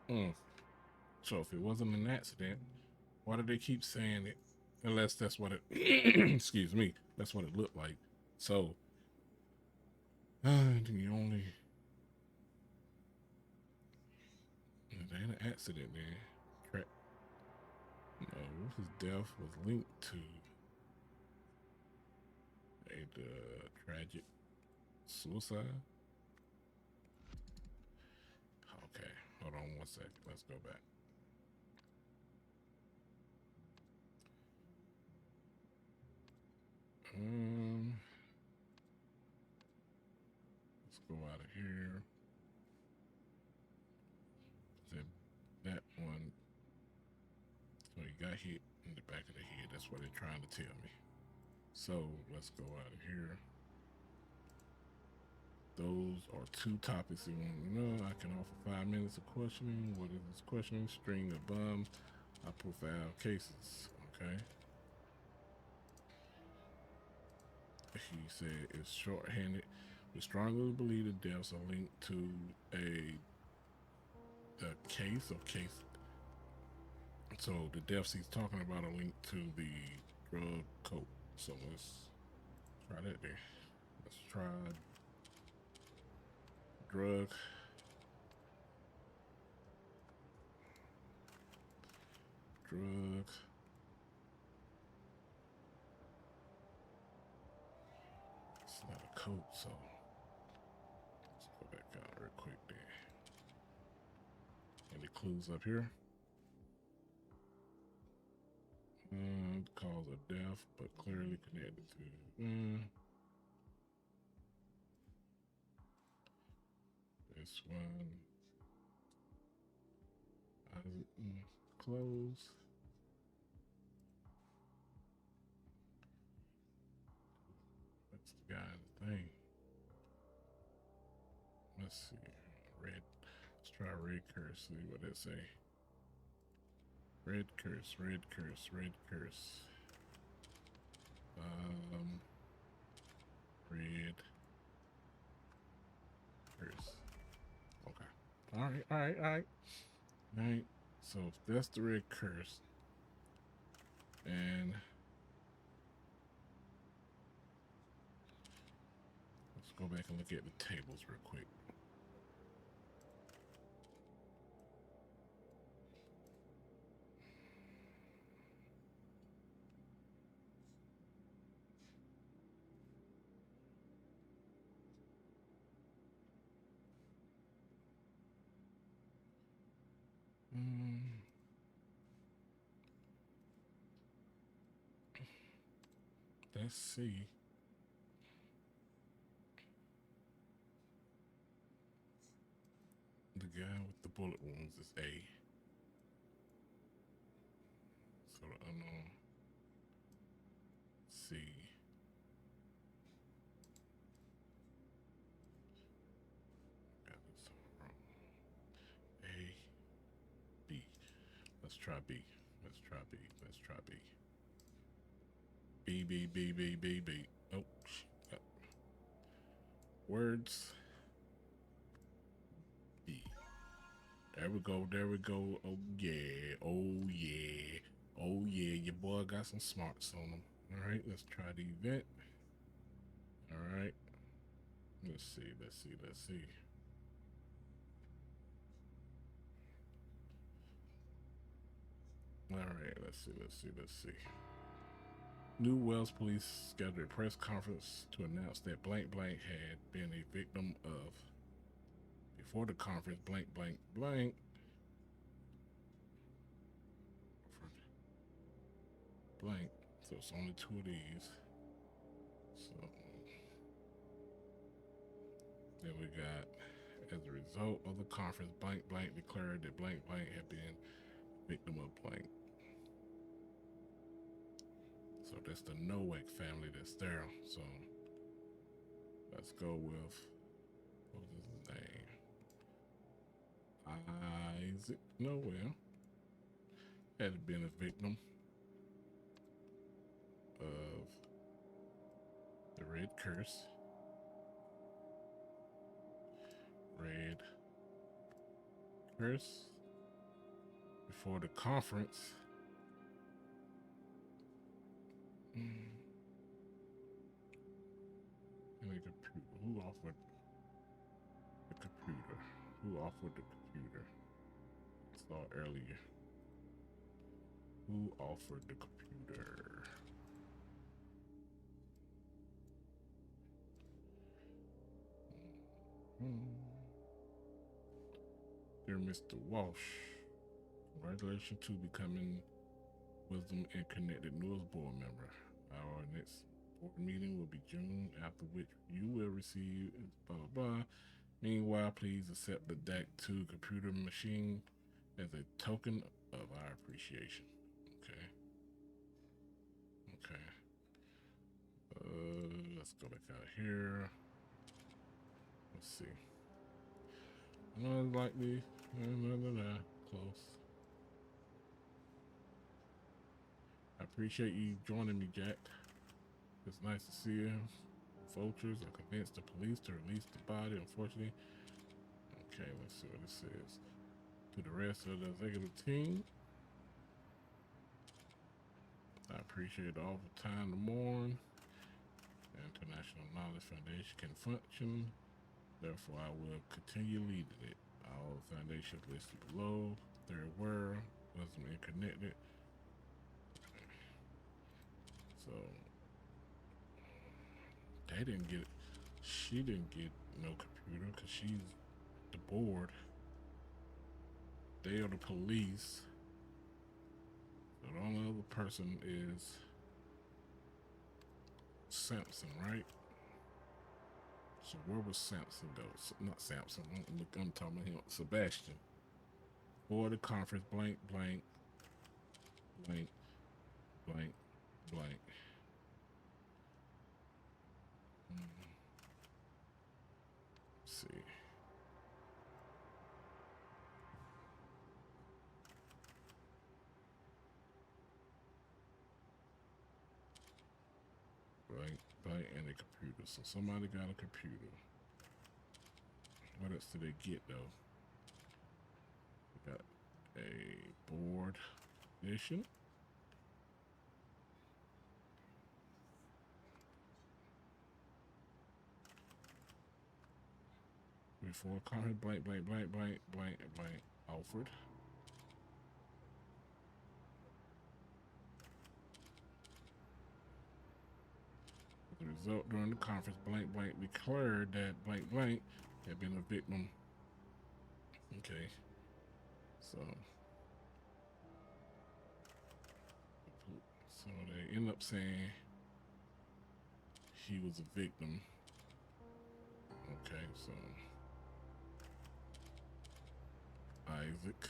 it. So if it wasn't an accident, why do they keep saying it? Unless that's what it. Excuse me. That's what it looked like. So the only. It ain't an accident, man. No, his death was linked to a tragic suicide. Okay, hold on one second. Let's go back. Let's go out of here. That one. So he got hit in the back of the head. That's what they're trying to tell me. So let's go out of here. Those are two topics you want to know. I can offer 5 minutes of questioning. What is this questioning? String of bums. I profile cases. Okay. He said it's shorthanded. We strongly believe the deaths are linked to a case or case. So the deaths he's talking about are linked to the drug coat. So let's try that there. Let's try drug. It's not a coat, so let's go back out real quick there. Any clues up here? Cause of death, but clearly connected to this one. Close. That's the guy's thing. Let's see. Red. Let's try red curse. See what they say. Red curse, red curse, red curse. Red curse. Okay. Alright, alright, alright. Alright. So if that's the red curse. And let's go back and look at the tables real quick. Let's see. The guy with the bullet wounds is A. So the unknown C. Got this wrong. A, B. Let's try B. Let's try B. Let's try B. B, B, B, B, B, B. Oh, shit. Words. B. There we go. There we go. Oh, yeah. Oh, yeah. Oh, yeah. Your boy got some smarts on him. All right. Let's try the event. All right. Let's see. Let's see. Let's see. All right. Let's see. Let's see. Let's see. New Wales police scheduled a press conference to announce that blank blank had been a victim of. Before the conference, blank blank blank. Blank. So it's only two of these. So then we got, as a result of the conference, blank blank declared that blank blank had been victim of blank. So that's the Nowak family that's there. So let's go with, what was his name? Isaac Noel had been a victim of the red curse. Red curse. Before the conference. And the computer. Who offered the computer? Who offered the computer? I saw earlier. Who offered the computer? Dear Mr. Walsh, congratulations to becoming Wisdom and Connected newest board member. Our next board meeting will be June, after which you will receive blah blah blah. Meanwhile, please accept the DAC 2 computer machine as a token of our appreciation. Okay. Okay. Let's go back out here. Let's see. Unlikely. Close. I appreciate you joining me, Jack. It's nice to see you. Vultures are convinced the police to release the body, unfortunately. Okay, let's see what it says. To the rest of the executive team, I appreciate all the time to mourn. The International Knowledge Foundation can function. Therefore, I will continue leading it. All foundations listed below. Third World, Wisdom and Connected. So, they didn't get, she didn't get no computer because she's the board. They are the police. So the only other person is Samson, right? So where was Samson go? Not Samson. I'm talking about him. Sebastian. For the conference, blank, blank, blank, blank, blank. Let's see. flashlight, and a computer. So somebody got a computer. What else did they get though? We got a board edition. Before comment blank offered. The result during the conference blank declared that blank had been a victim. Okay. So they end up saying he was a victim. Okay, so Isaac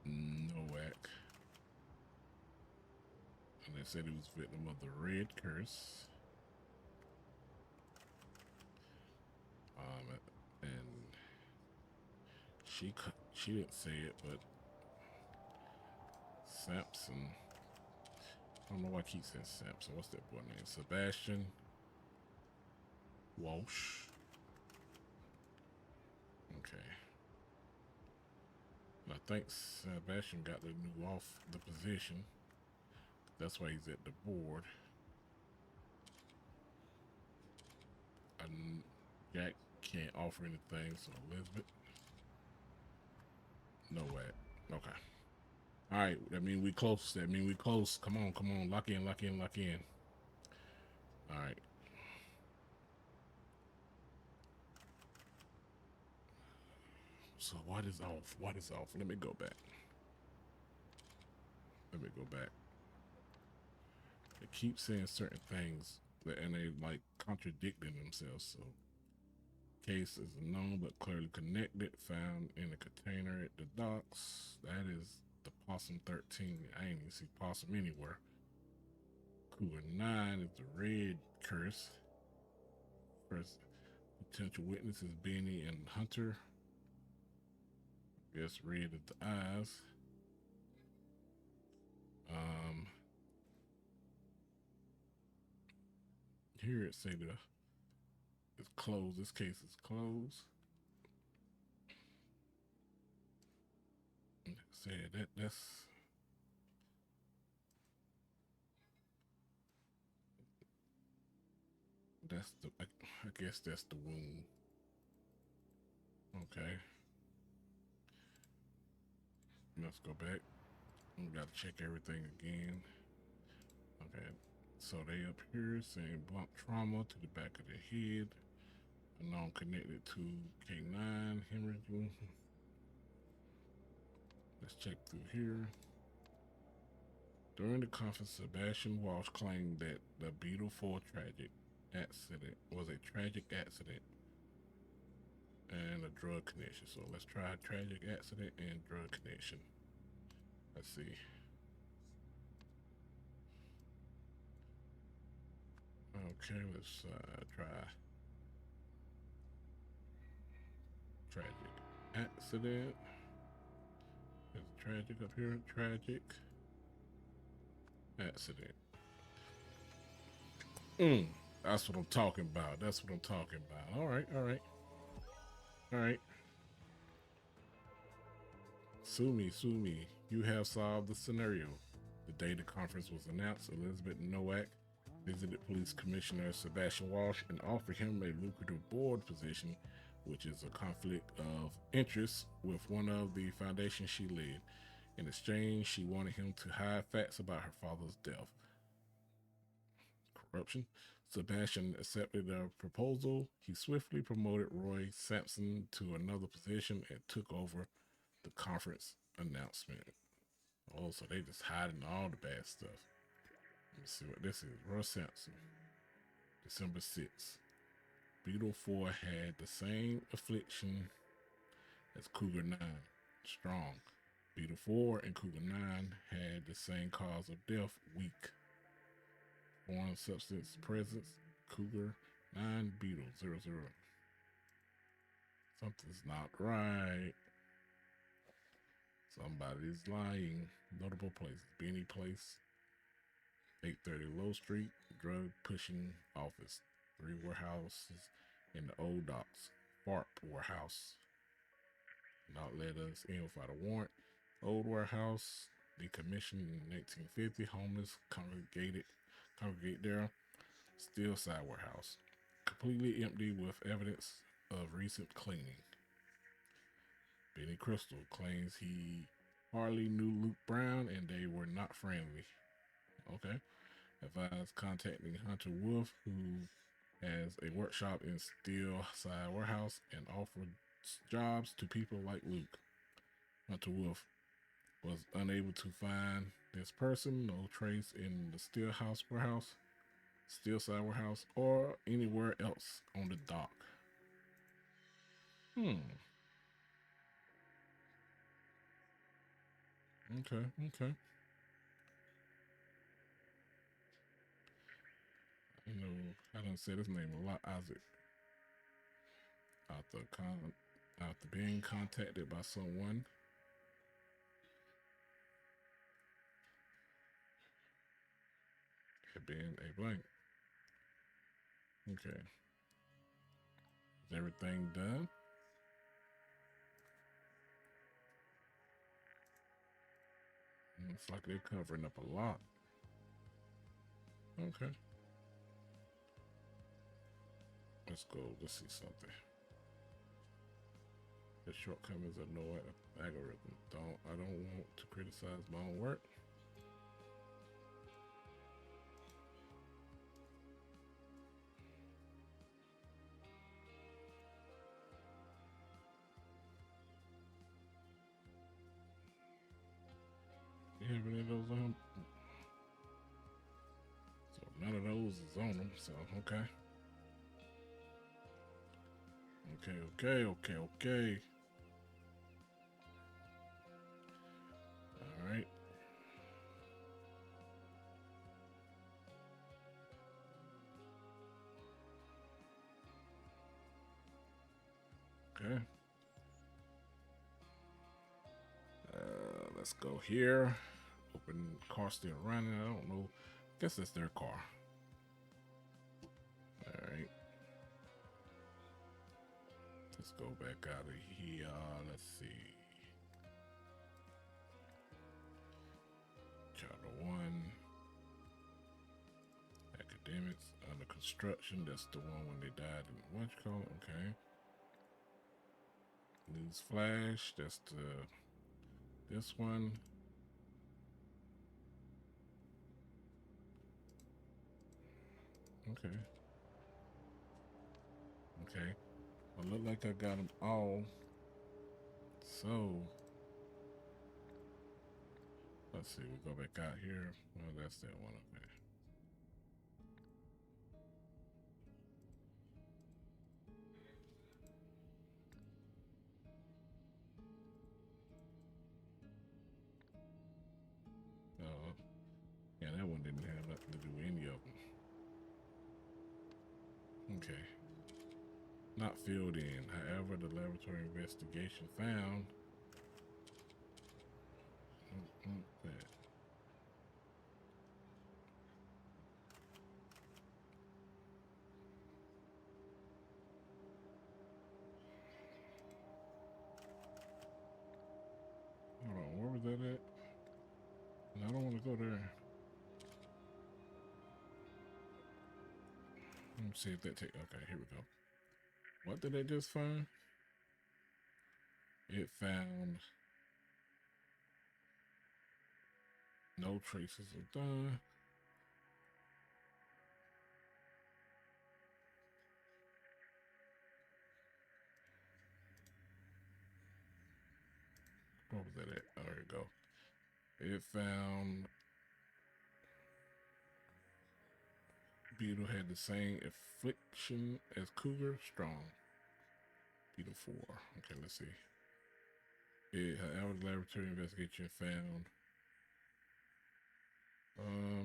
Nowak. And they said he was victim of the red curse. And she didn't say it, but Samson. I don't know why I keep saying Samson. What's that boy name? Sebastian Walsh. Okay. And I think Sebastian got the new off the position. That's why he's at the board. And Jack can't offer anything, so Elizabeth. No way. Okay. All right. That means we close. That means we close. Come on. Lock in. All right. So what is off? Let me go back. They keep saying certain things, and they like contradicting themselves. So case is known but clearly connected, found in a container at the docks. That is the Possum 13. I ain't even see Possum anywhere. Cougar 9 is the red curse. First potential witnesses Benny and Hunter. I guess red is the eyes. Here it say it's closed. This case is closed. Said that's the I guess that's the wound. Okay. Let's go back. We gotta check everything again. Okay. So they up here saying blunt trauma to the back of the head. Unknown connected to K9 hemorrhage wound. Let's check through here. During the conference, Sebastian Walsh claimed that the Beetle 4 tragic accident was a tragic accident and a drug connection. So let's try tragic accident and drug connection. Let's see. Okay, let's try tragic accident. There's tragic up here. Tragic accident. That's what I'm talking about. All right. Sue me. You have solved the scenario. The day the conference was announced, Elizabeth Nowak visited Police Commissioner Sebastian Walsh and offered him a lucrative board position, which is a conflict of interest with one of the foundations she led. In exchange, she wanted him to hide facts about her father's death. Corruption. Sebastian accepted the proposal. He swiftly promoted Roy Sampson to another position and took over the conference announcement. Oh, so they just hiding all the bad stuff. Let me see what this is. Roy Sampson, December 6th. Beetle 4 had the same affliction as Cougar 9. Strong. Beetle 4 and Cougar 9 had the same cause of death. Weak. Foreign substance presence. Cougar 9, Beetle 00. Something's not right. Somebody's lying. Notable places. Benny Place. 830 Low Street, drug pushing office. 3 warehouses in the old docks. FARP warehouse. Not let us in without a warrant. Old warehouse, decommissioned in 1950. Homeless congregate there. Still side warehouse. Completely empty with evidence of recent cleaning. Benny Crystal claims he hardly knew Luke Brown and they were not friendly. Okay. Advised contacting Hunter Wolf, who has a workshop in Steel Side Warehouse and offered jobs to people like Luke. Hunter Wolf was unable to find this person, no trace in the Steel Side Warehouse, or anywhere else on the dock. Okay. You know, I done said his name a lot, Isaac. After being contacted by someone. Had been a blank. Okay. Is everything done? Looks like they're covering up a lot. Okay. Let's go. Let's see something. The shortcomings of no algorithm. I don't want to criticize my own work. You have any of those on him? So none of those is on him. So okay. Okay. All right. Okay. Let's go here. Open car still running. I don't know. Guess that's their car. All right. Let's go back out of here. Let's see. Chapter 1. Academics under construction. That's the one when they died in what you call it? Okay. News flash. That's this one. Okay. Well, look like I got them all. So let's see. We go back out here. Well, that's that one up there. Yeah, that one didn't have nothing to do with any of them. Okay. Not filled in. However, the laboratory investigation found that. Hold on, where was that at? I don't want to go there. Let me see if that take. Okay, here we go. What did it just find? It found no traces of done. What was that at? Oh, there we go. It found Beetle had the same affliction as Cougar. Strong. Beetle 4. Okay, let's see. However, the laboratory investigation found.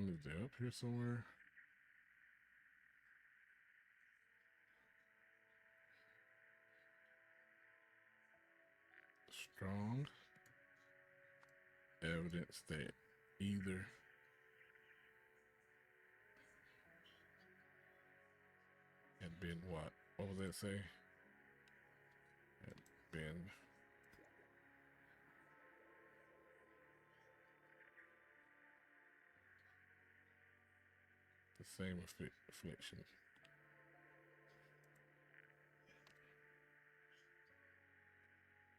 Is it up here somewhere? Strong evidence that either had been what? What was that say? Had been the same affliction.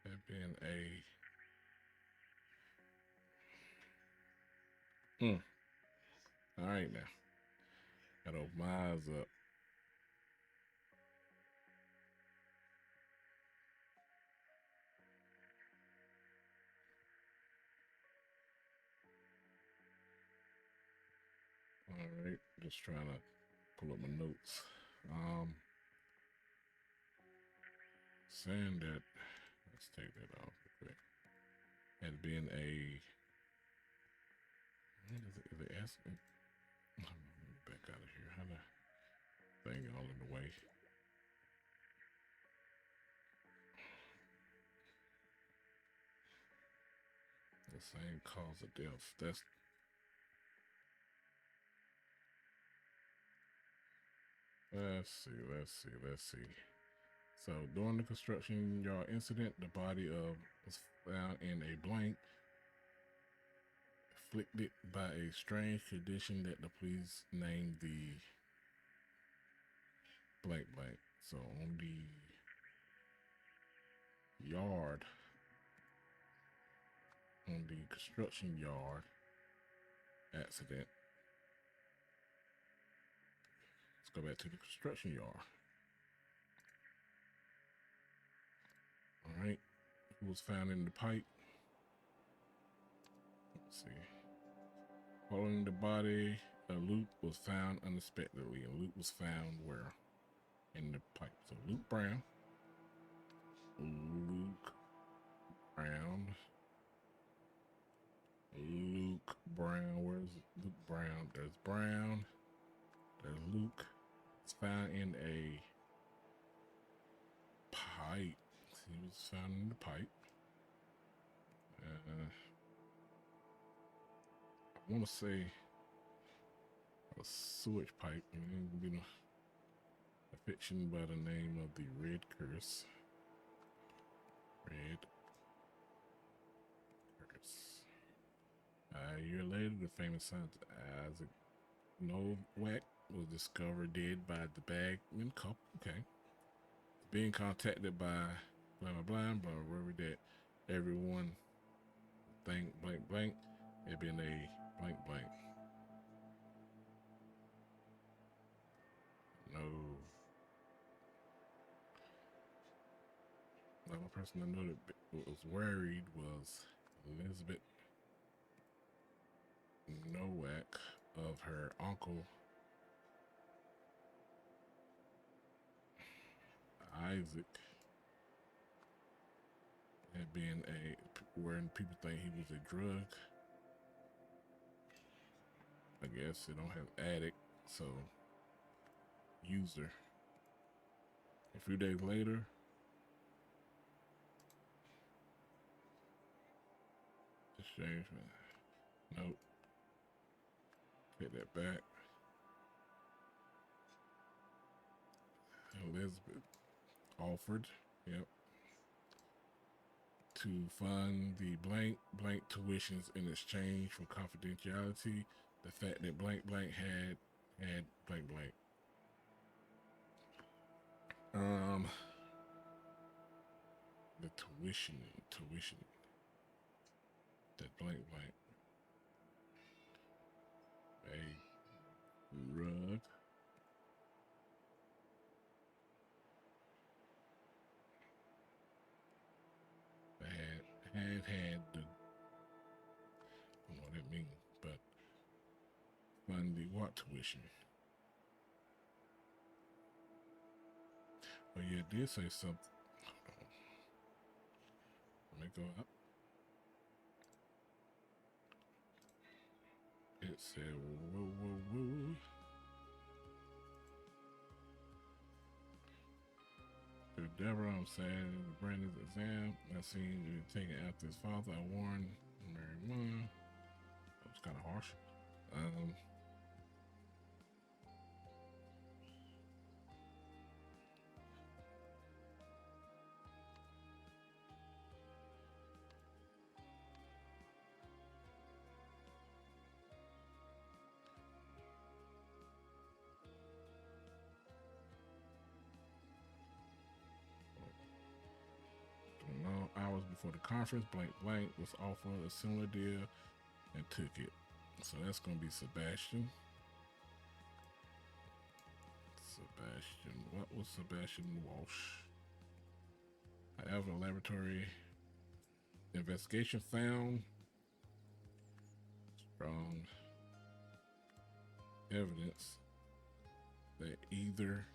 Had been a all right now. Gotta open my eyes up. All right, just trying to pull up my notes. Saying that, let's take that off real quick. Had been a, is it asking? Back out of here. How the thing all in the way? The same cause of death. Let's see. So during the construction yard incident, the body was found in a blank, afflicted by a strange condition that the police named the blank. So on the yard, on the construction yard accident. Let's go back to the construction yard. All right, who was found in the pipe? Let's see. Following the body, Luke was found unexpectedly, and Luke was found where? In the pipe. So Luke Brown. Luke Brown. Where's Luke Brown? There's Brown. There's Luke. It's found in a pipe. He was found in the pipe. I want to say a sewage pipe. You know, a fiction by the name of the Red Curse. Red Curse. A year later, the famous scientist Isaac Novak was discovered dead by the Bagman couple. Okay. Being contacted by blah blah blah blah blah that everyone think blank blank. It been a blank blank. No. The only person I know that was worried was Elizabeth Nowak of her uncle Isaac had been wherein people think he was a drug. I guess it don't have addict, so user. A few days later, exchange. Nope. Take that back. Elizabeth offered, yep, to fund the blank tuitions in exchange for confidentiality. The fact that blank had blank. The tuition. That blank. A rug. Had the, I don't know what that means, but fund the what tuition? Oh yeah, it did say something. Hold on. Let me go up. It said, whoa. Deborah, I'm saying Brandon's exam. I seen you taking after his father. I warned Mary One. That was kind of harsh. hours before the conference, blank blank was offered a similar deal and took it. So that's going to be Sebastian. What was Sebastian Walsh? However, laboratory investigation found strong evidence that either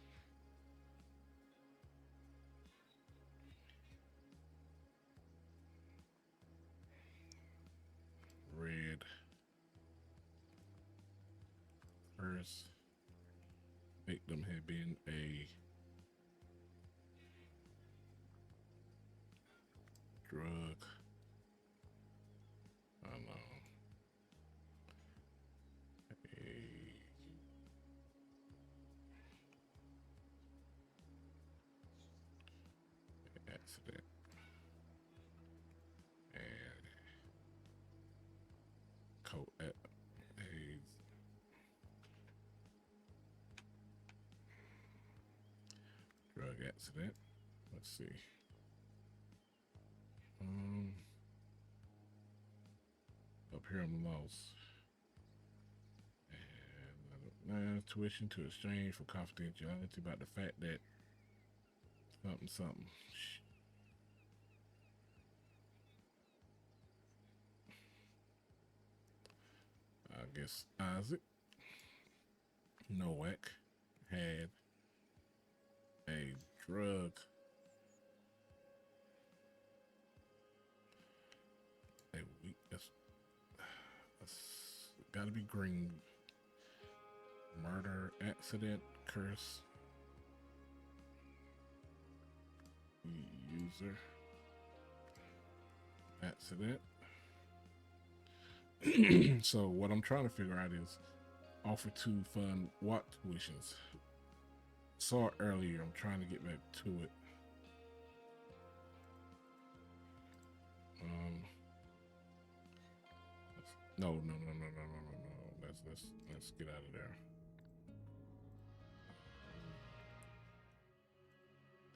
Red Curse victim had been a drug, I don't know, a accident and a drug accident. Let's see. Up here I'm lost. And tuition to exchange for confidentiality about the fact that something. I guess Isaac Nowak had a drug that's gotta be green. Murder, accident, curse, user, accident. So what I'm trying to figure out is offer to fund what tuitions. Saw it earlier. I'm trying to get back to it. No. Let's get out of there.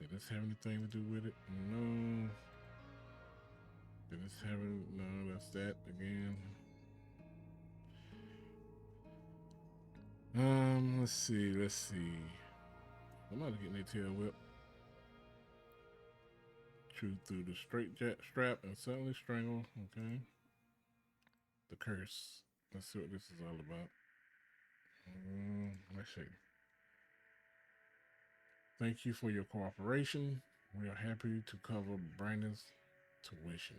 Did this have anything to do with it? No. Did this have it? No, that's that again. Let's see. I'm about to get their tail whipped. Truth through the straight strap and suddenly strangle. Okay. The curse. Let's see what this is all about. Let's see. Thank you for your cooperation. We are happy to cover Brandon's tuition.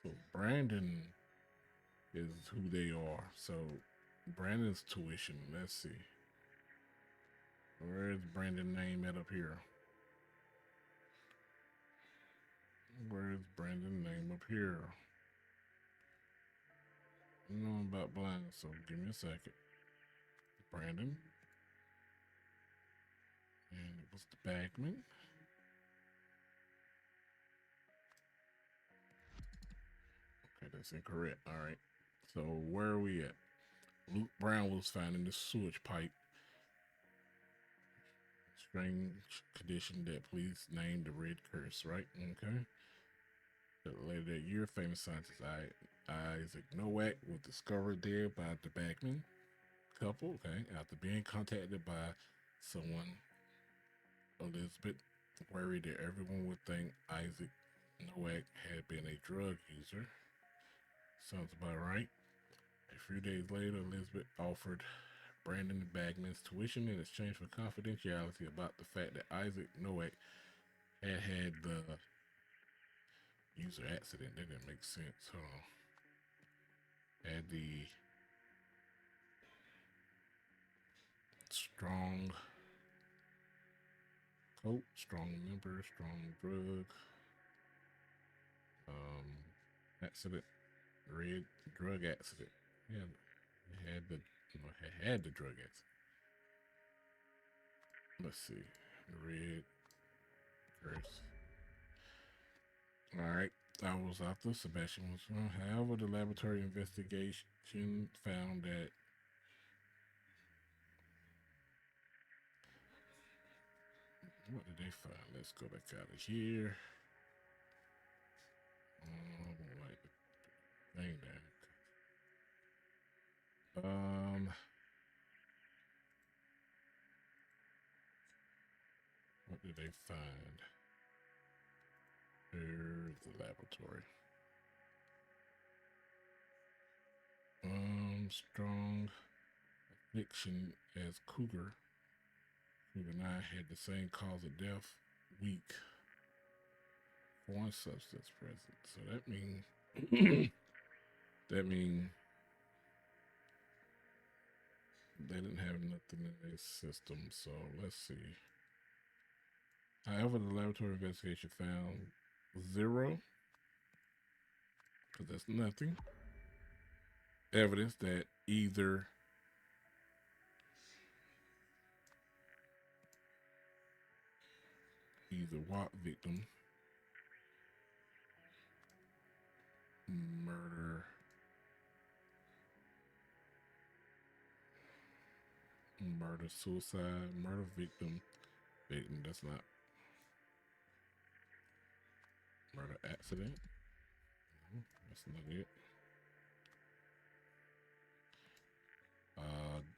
So Brandon is who they are. So Brandon's tuition. Let's see. Where is Brandon's name at up here? Where is Brandon's name up here? I know I'm about blind, so give me a second. Brandon. And it was the Bagman. Okay, that's incorrect. All right. So where are we at? Luke Brown was found in the sewage pipe. Strange condition that police named the Red Curse, right? Okay. But later that year, famous scientist Isaac Nowak was discovered dead by the Bagman couple, okay, after being contacted by someone. Elizabeth worried that everyone would think Isaac Nowak had been a drug user. Sounds about right. A few days later, Elizabeth offered Brandon Bagman's tuition in exchange for confidentiality about the fact that Isaac Nowak had the user accident. That didn't make sense. Hold on. Had the strong coat, strong member, strong drug, accident, red drug accident. Yeah, had the drug accident. Let's see, red curse. All right, I was after Sebastian was wrong. However, the laboratory investigation found that What did they find? Let's go back out of here. Like the thing there. What did they find? Here's the laboratory. Strong affliction as Cougar. Cougar 9 had the same cause of death. Weak. Foreign substance present. So that means that means they didn't have nothing in their system. So let's see. However, the laboratory investigation found 0, because that's nothing, evidence that either what victim murder suicide murder victim that's not murder accident. That's not it.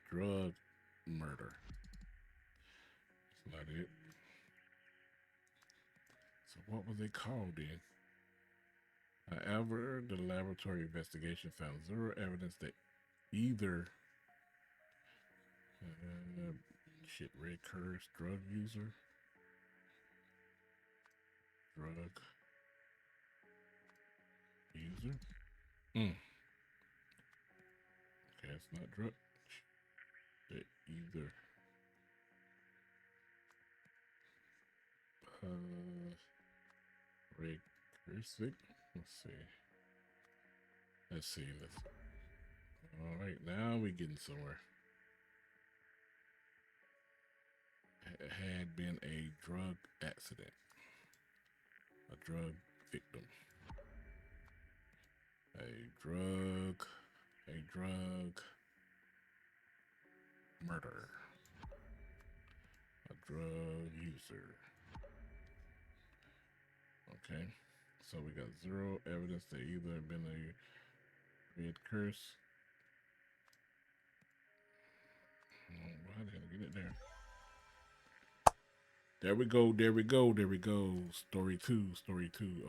Drug murder. That's not it. So what was they called then? However, the laboratory investigation found 0 evidence that either Red Curse, drug user, Okay, it's not drug. That either Red Curse. Let's see. All right, now we're getting somewhere. It had been a drug accident. A drug victim. A drug murder. A drug user. Okay, so we got 0 evidence that either have been a Red Curse. How did I get it there? There we go. Story two.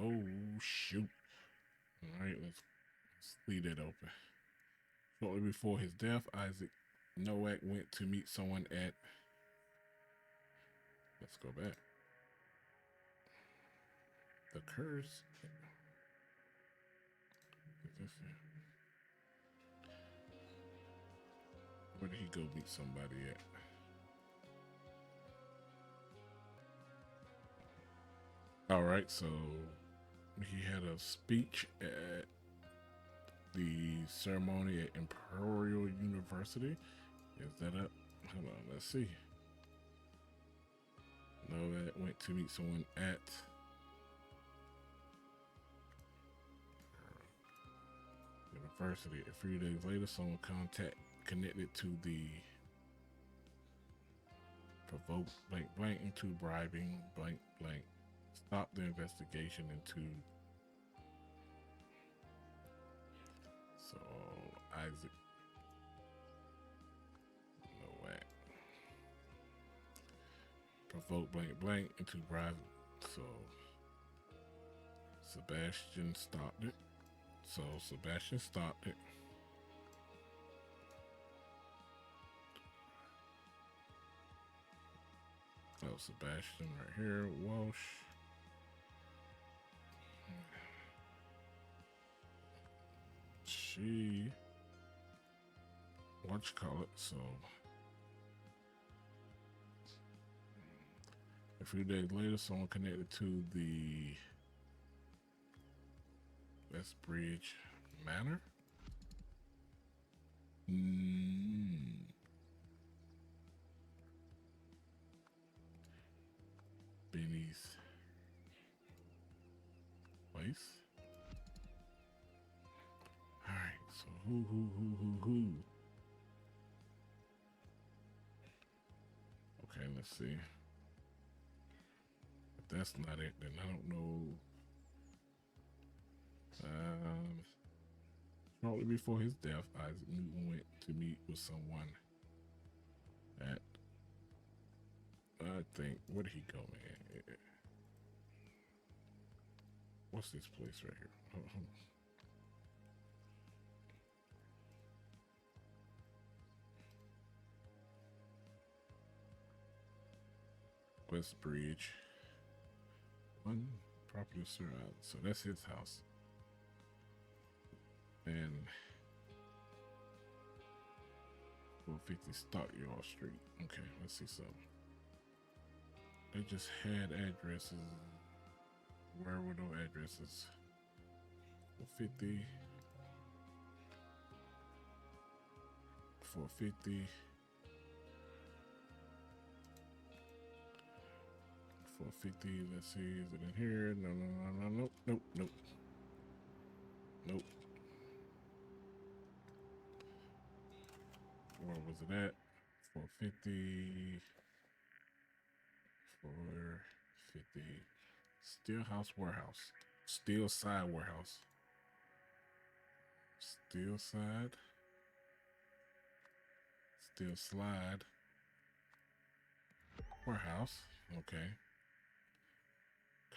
Oh, shoot. All right, let's leave that open. Shortly before his death, Isaac Nowak went to meet someone at... Let's go back. The curse. Where did he go meet somebody at? All right, so he had a speech at the ceremony at Imperial University. Is that up? Hold on, let's see. No, that went to meet someone at university. A few days later, someone connected to the provoked blank into bribing blank stopped the investigation into. So Isaac Nowak provoked blank into bribing. So Sebastian stopped it. Oh, Sebastian right here. Walsh. What you call it? So a few days later, someone connected to the Westbridge Manor. Benny's place. All right, so who? Okay, let's see. that's not it, then I don't know. Shortly before his death, Isaac Newton went to meet with someone at, I think, where did he go, man? What's this place right here? West Bridge. One property surround. So that's his house. And 450 Stockyard Street. Okay, let's see something. They just had addresses. Where were no addresses? 450. 450. 450. Let's see. Is it in here? No, no, no, no, nope, nope, nope. Nope. Where was it at? 450. 450. Steel House Warehouse. Steel Side Warehouse. Steel Side. Steel Slide. Warehouse. Okay.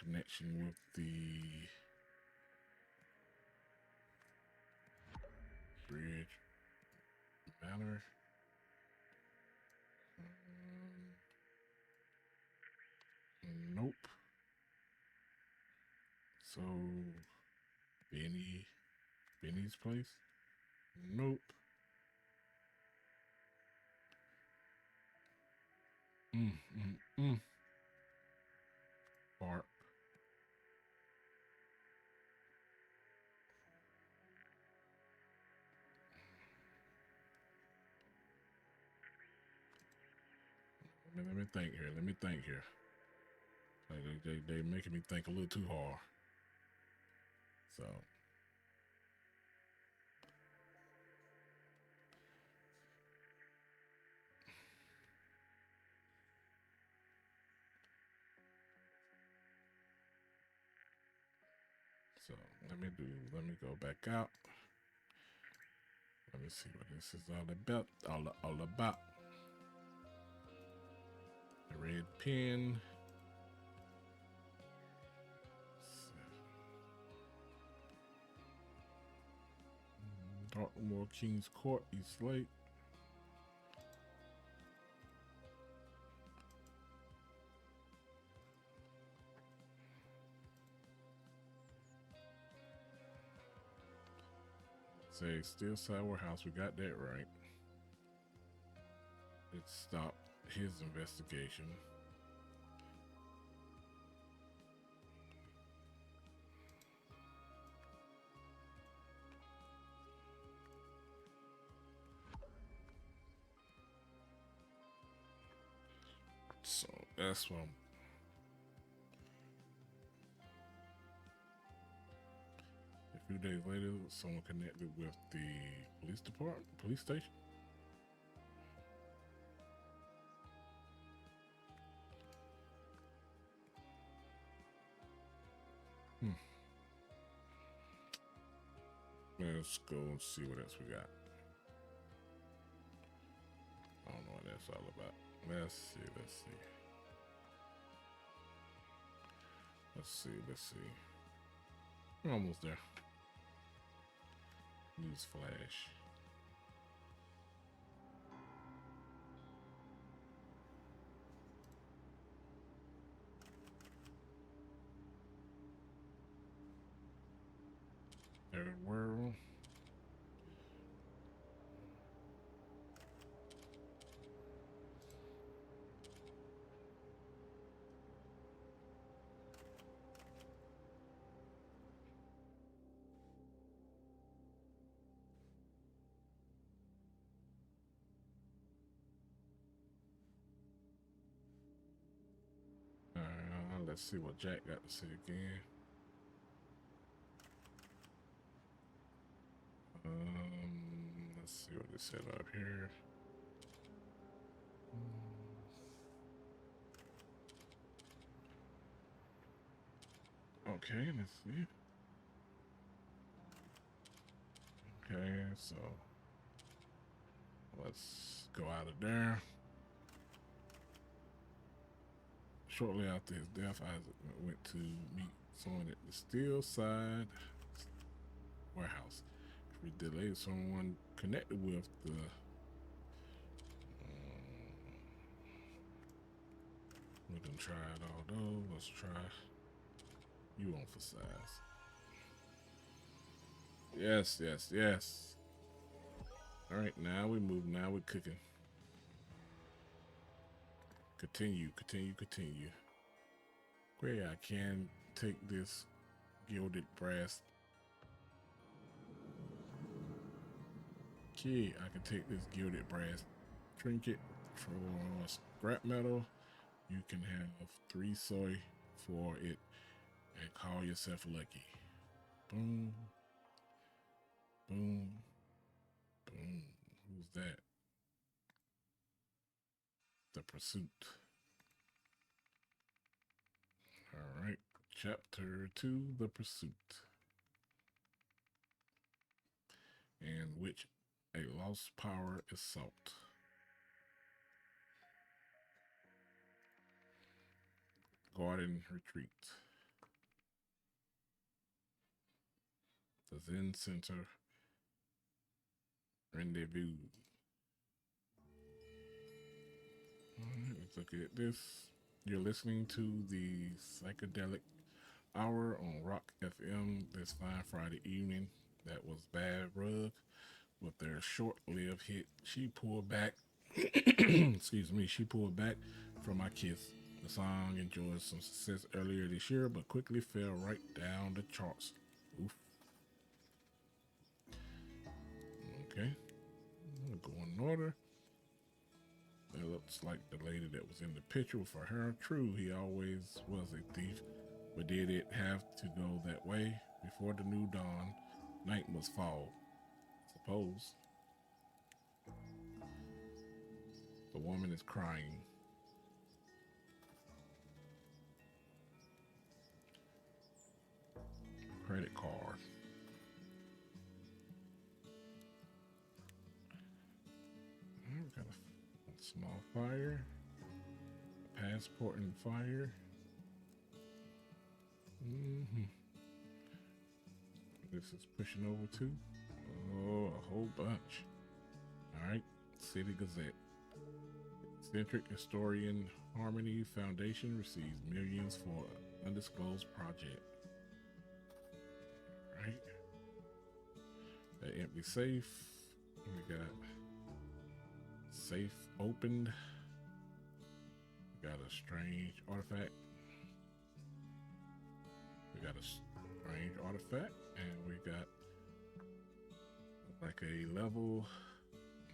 Connection with the Bridge Manor. Nope. So Benny's place? Nope. Barp. Let me think here. Let me think here. Like they making me think a little too hard. So let me go back out. Let me see what this is all about. All about. The red pen. Dartmoor Kings Court, East Lake. Say Steel Side Warehouse, we got that right. It stopped his investigation. So that's what a few days later, someone connected with the police department, police station. Let's go and see what else we got. I don't know what that's all about. Let's see. We're almost there. News flash. Third world. Let's see what Jack got to say again. Let's see what they said up here. Okay, let's see. Okay, so let's go out of there. Shortly after his death, Isaac went to meet someone at the Steelside warehouse. We delayed someone connected with the we done tried all those. Let's try you on for size. Yes, yes, yes. All right, now we move. Now we're cooking. Continue, continue, continue. Great, I can take this gilded brass key. I can take this gilded brass trinket for scrap metal. You can have 3 soy for it and call yourself lucky. Boom, boom, boom. Who's that? The Pursuit. All right, chapter 2, The Pursuit. In which a lost power is sought. Garden Retreat. The Zen Center Rendezvous. Alright, let's look at this. You're listening to the Psychedelic Hour on Rock FM this fine Friday evening. That was Bad Rug with their short-lived hit, She Pulled Back. Excuse me, She Pulled Back from My Kiss. The song enjoyed some success earlier this year, but quickly fell right down the charts. Oof. Okay, we'll go in order. It looks like the lady that was in the picture with her hair. True, he always was a thief, but did it have to go that way? Before the new dawn, night must fall. Suppose. The woman is crying. Credit card. We got a small fire. Passport and fire. This is pushing over too. Oh, a whole bunch. All right, City Gazette. Eccentric historian Harmony Foundation receives millions for undisclosed project. All right. That empty safe. We got safe opened. We got a strange artifact. We got a strange artifact, and we got like a level,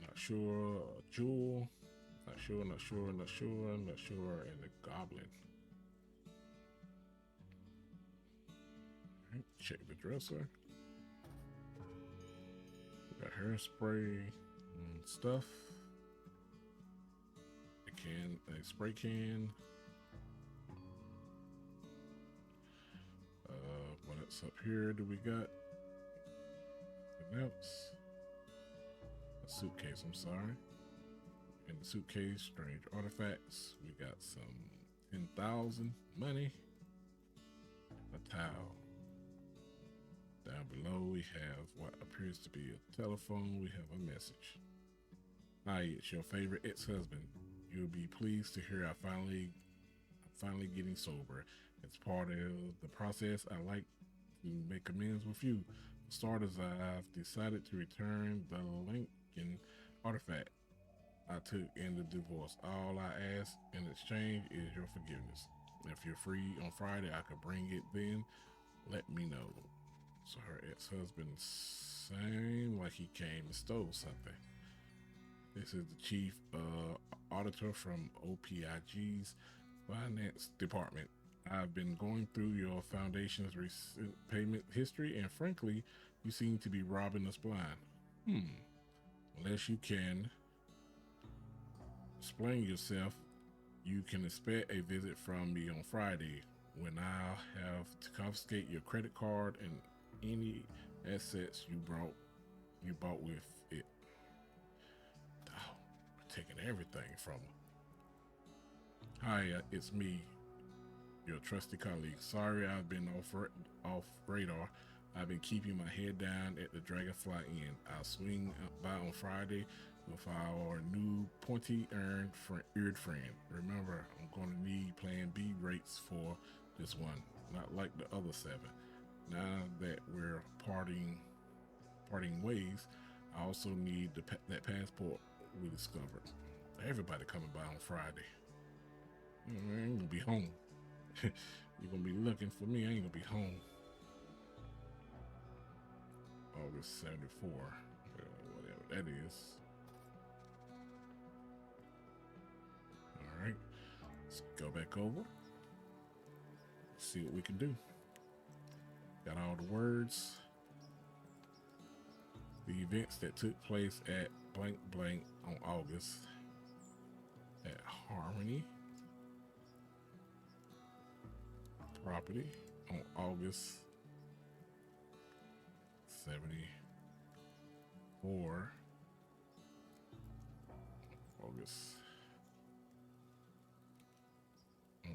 not sure, a jewel, not sure, not sure, not sure, not sure, and a goblin. Right, check the dresser. We got hairspray and stuff. A spray can. What else up here do we got? Anything else? A suitcase, I'm sorry. In the suitcase, strange artifacts. We got some 10,000 money. A towel. Down below we have what appears to be a telephone. We have a message. Hi, it's your favorite ex-husband. You'll be pleased to hear I'm finally getting sober. It's part of the process. I like to make amends with you. For starters, I've decided to return the Lincoln artifact I took in the divorce. All I ask in exchange is your forgiveness. If you're free on Friday, I could bring it then. Let me know. So her ex-husband seemed like he came and stole something. This is the chief auditor from OPIG's finance department. I've been going through your foundation's recent payment history, and frankly, you seem to be robbing us blind. Unless you can explain yourself, you can expect a visit from me on Friday when I have to confiscate your credit card and any assets you bought with it. Oh, we're taking everything from them. Hi, it's me, your trusty colleague. Sorry I've been off radar. I've been keeping my head down at the Dragonfly Inn. I'll swing by on Friday with our new pointy-eared friend. Remember, I'm going to need Plan B rates for this one, not like the other 7. Now that we're parting ways, I also need that passport we discovered. Everybody coming by on Friday. I ain't gonna be home. You're gonna be looking for me. I ain't gonna be home. August 74, whatever that is. All right, let's go back over. See what we can do. Got all the words. The events that took place at blank blank on August at Harmony property on August 74.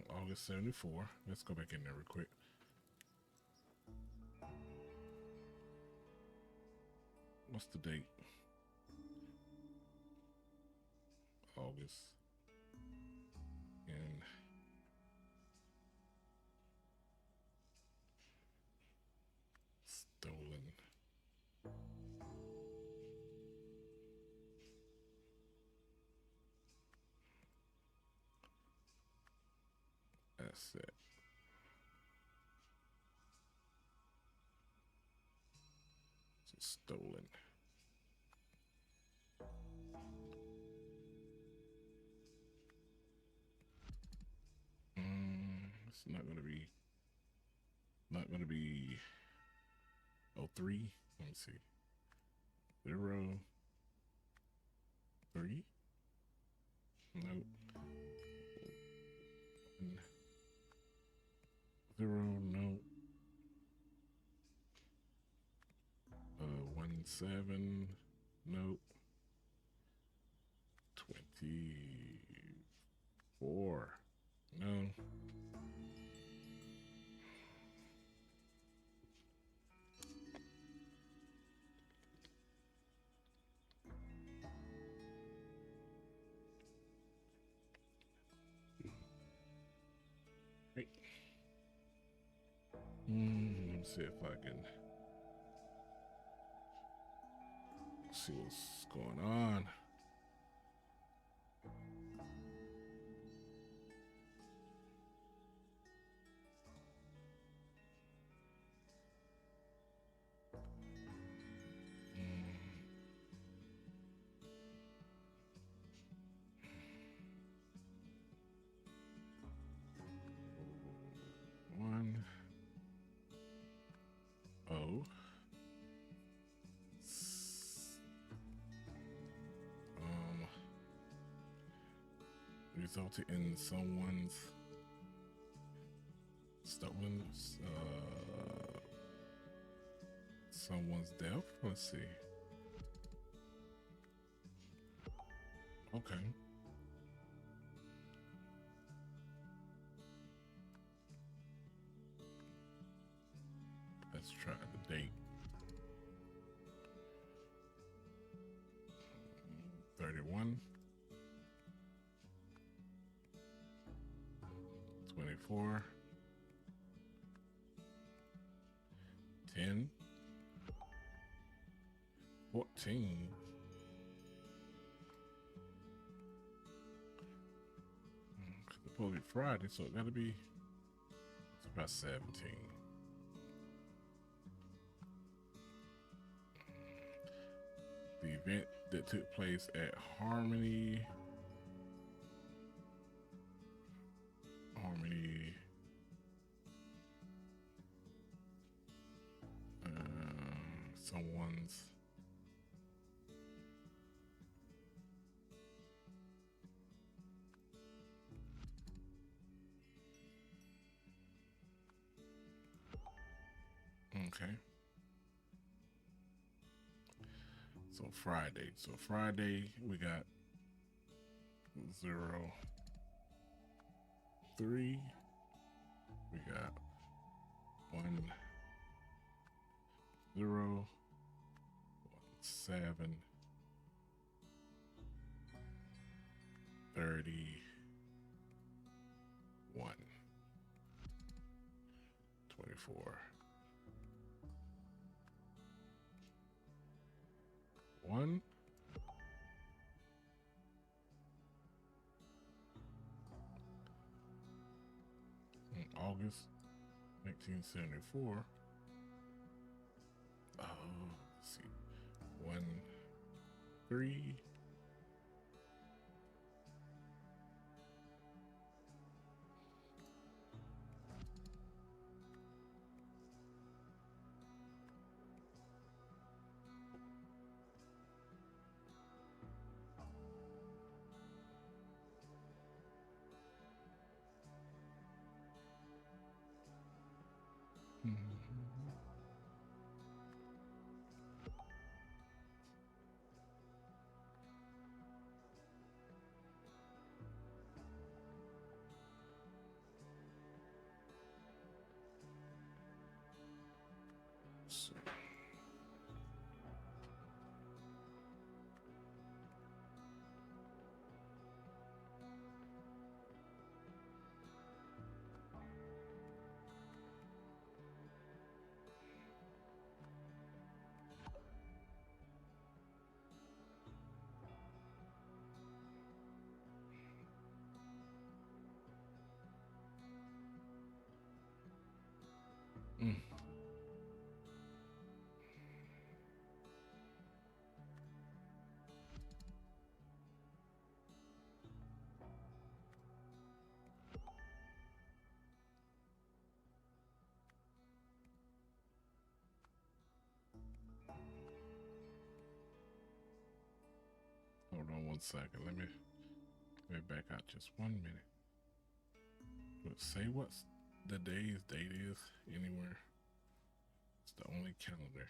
August 74. Let's go back in there real quick. What's the date? August. And stolen. Asset. It's stolen. It's not gonna be 03. Let me see. 0 3. Nope. 0, no. 17, nope. 24, no. Right. Let me see if I can see what's going on. Resulted in someone's death. Let's see. Okay. Let's try the date. 31. 24. 10. 14. It's supposed to be Friday, so it gotta be, it's about 17. The event that took place at Harmony someone's Okay. So Friday. So Friday we got 0, 3. We got 1, 0, 1, 7, 31, 24, 1. In August 1974. Oh, let's see. 1, 3. So, mm. Hold on 1 second. Let me back out just 1 minute. But say what's the day's date is anywhere. It's the only calendar.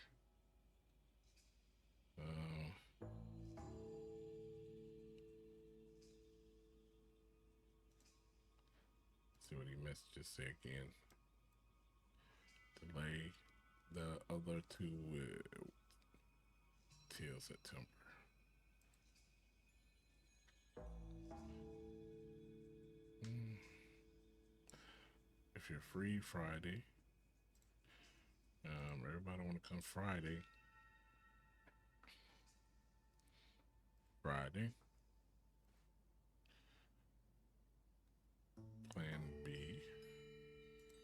See what he messages say again. Delay the other two till September. If you're free Friday, everybody want to come Friday. Plan B,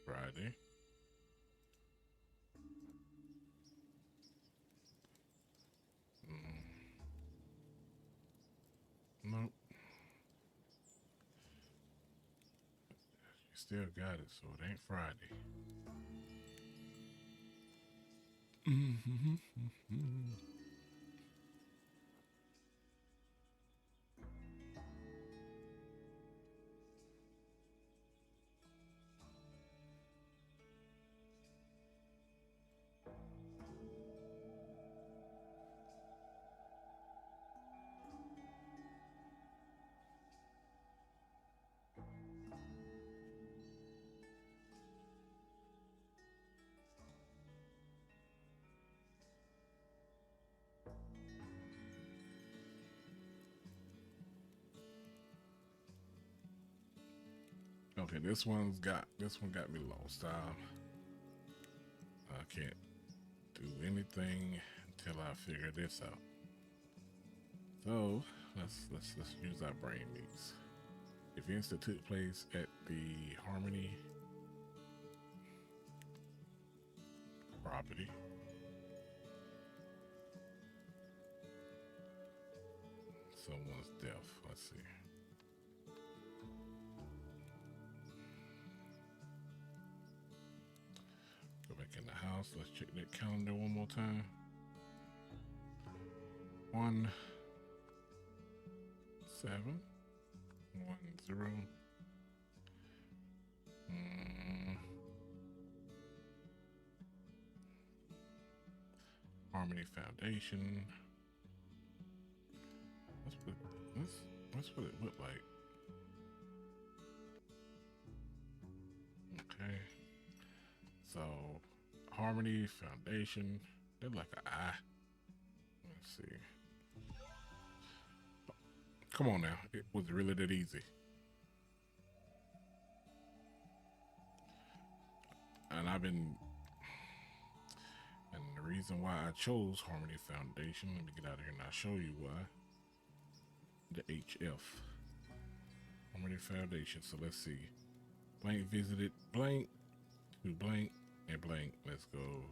Friday. Nope. You still got it, so it ain't Friday. Okay, this one got me lost. I can't do anything until I figure this out. So let's use our brain needs. Events that took place at the Harmony property. Someone's death. Let's see. Go back in the house. Let's check that calendar one more time. 1, 7, 1, 0. Harmony Foundation. That's what it looked like. Okay. So Harmony Foundation. They're like an eye. Let's see. Come on now. It was really that easy. And the reason why I chose Harmony Foundation, let me get out of here and I'll show you why. The HF. Harmony Foundation. So let's see. Blank visited blank to blank and blank. Let's go.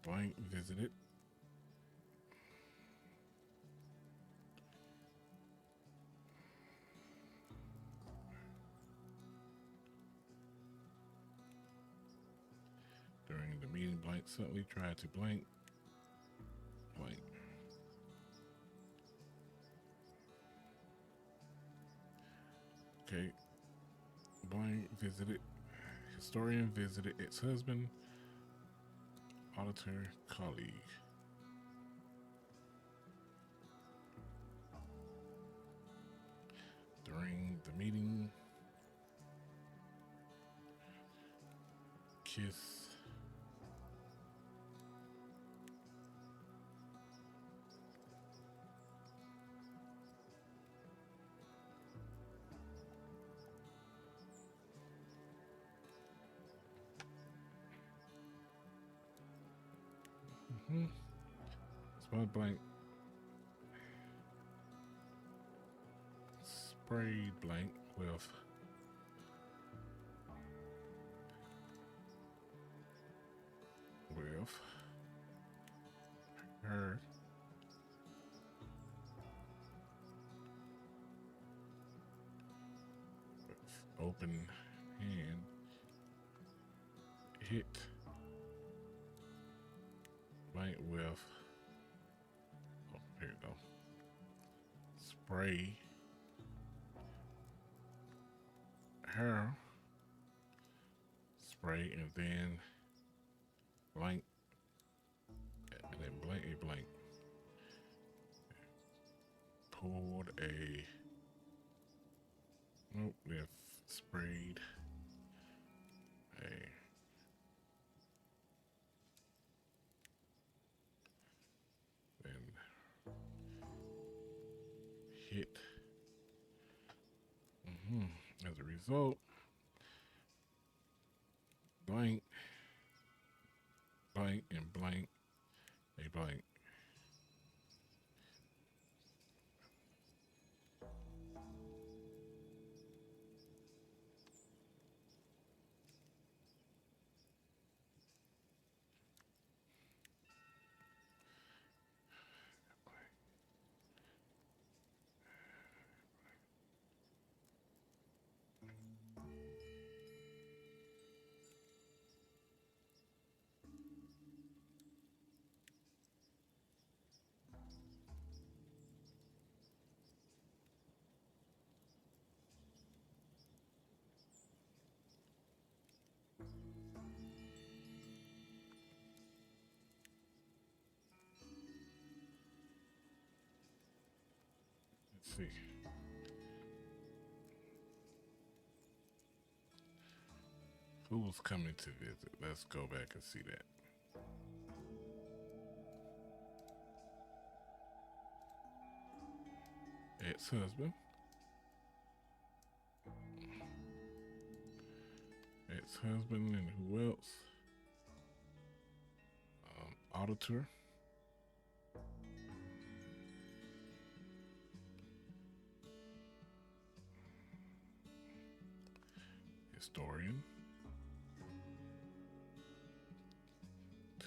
Blank visited. During the meeting, blank suddenly tried to blank. Blank. Okay. Blank visited. Historian visited its husband, auditor, colleague. During the meeting, kiss. Small blank. Sprayed blank with her open hand hit blank with, oh, here you go, spray her, spray, and then blank, and then blank a blank. Poured a, nope, then sprayed a, then hit. As a result, blank, blank, and blank a blank. Let's see. Who's coming to visit? Let's go back and see that. Ex-husband. Ex-husband, and who else? Auditor. Historian. To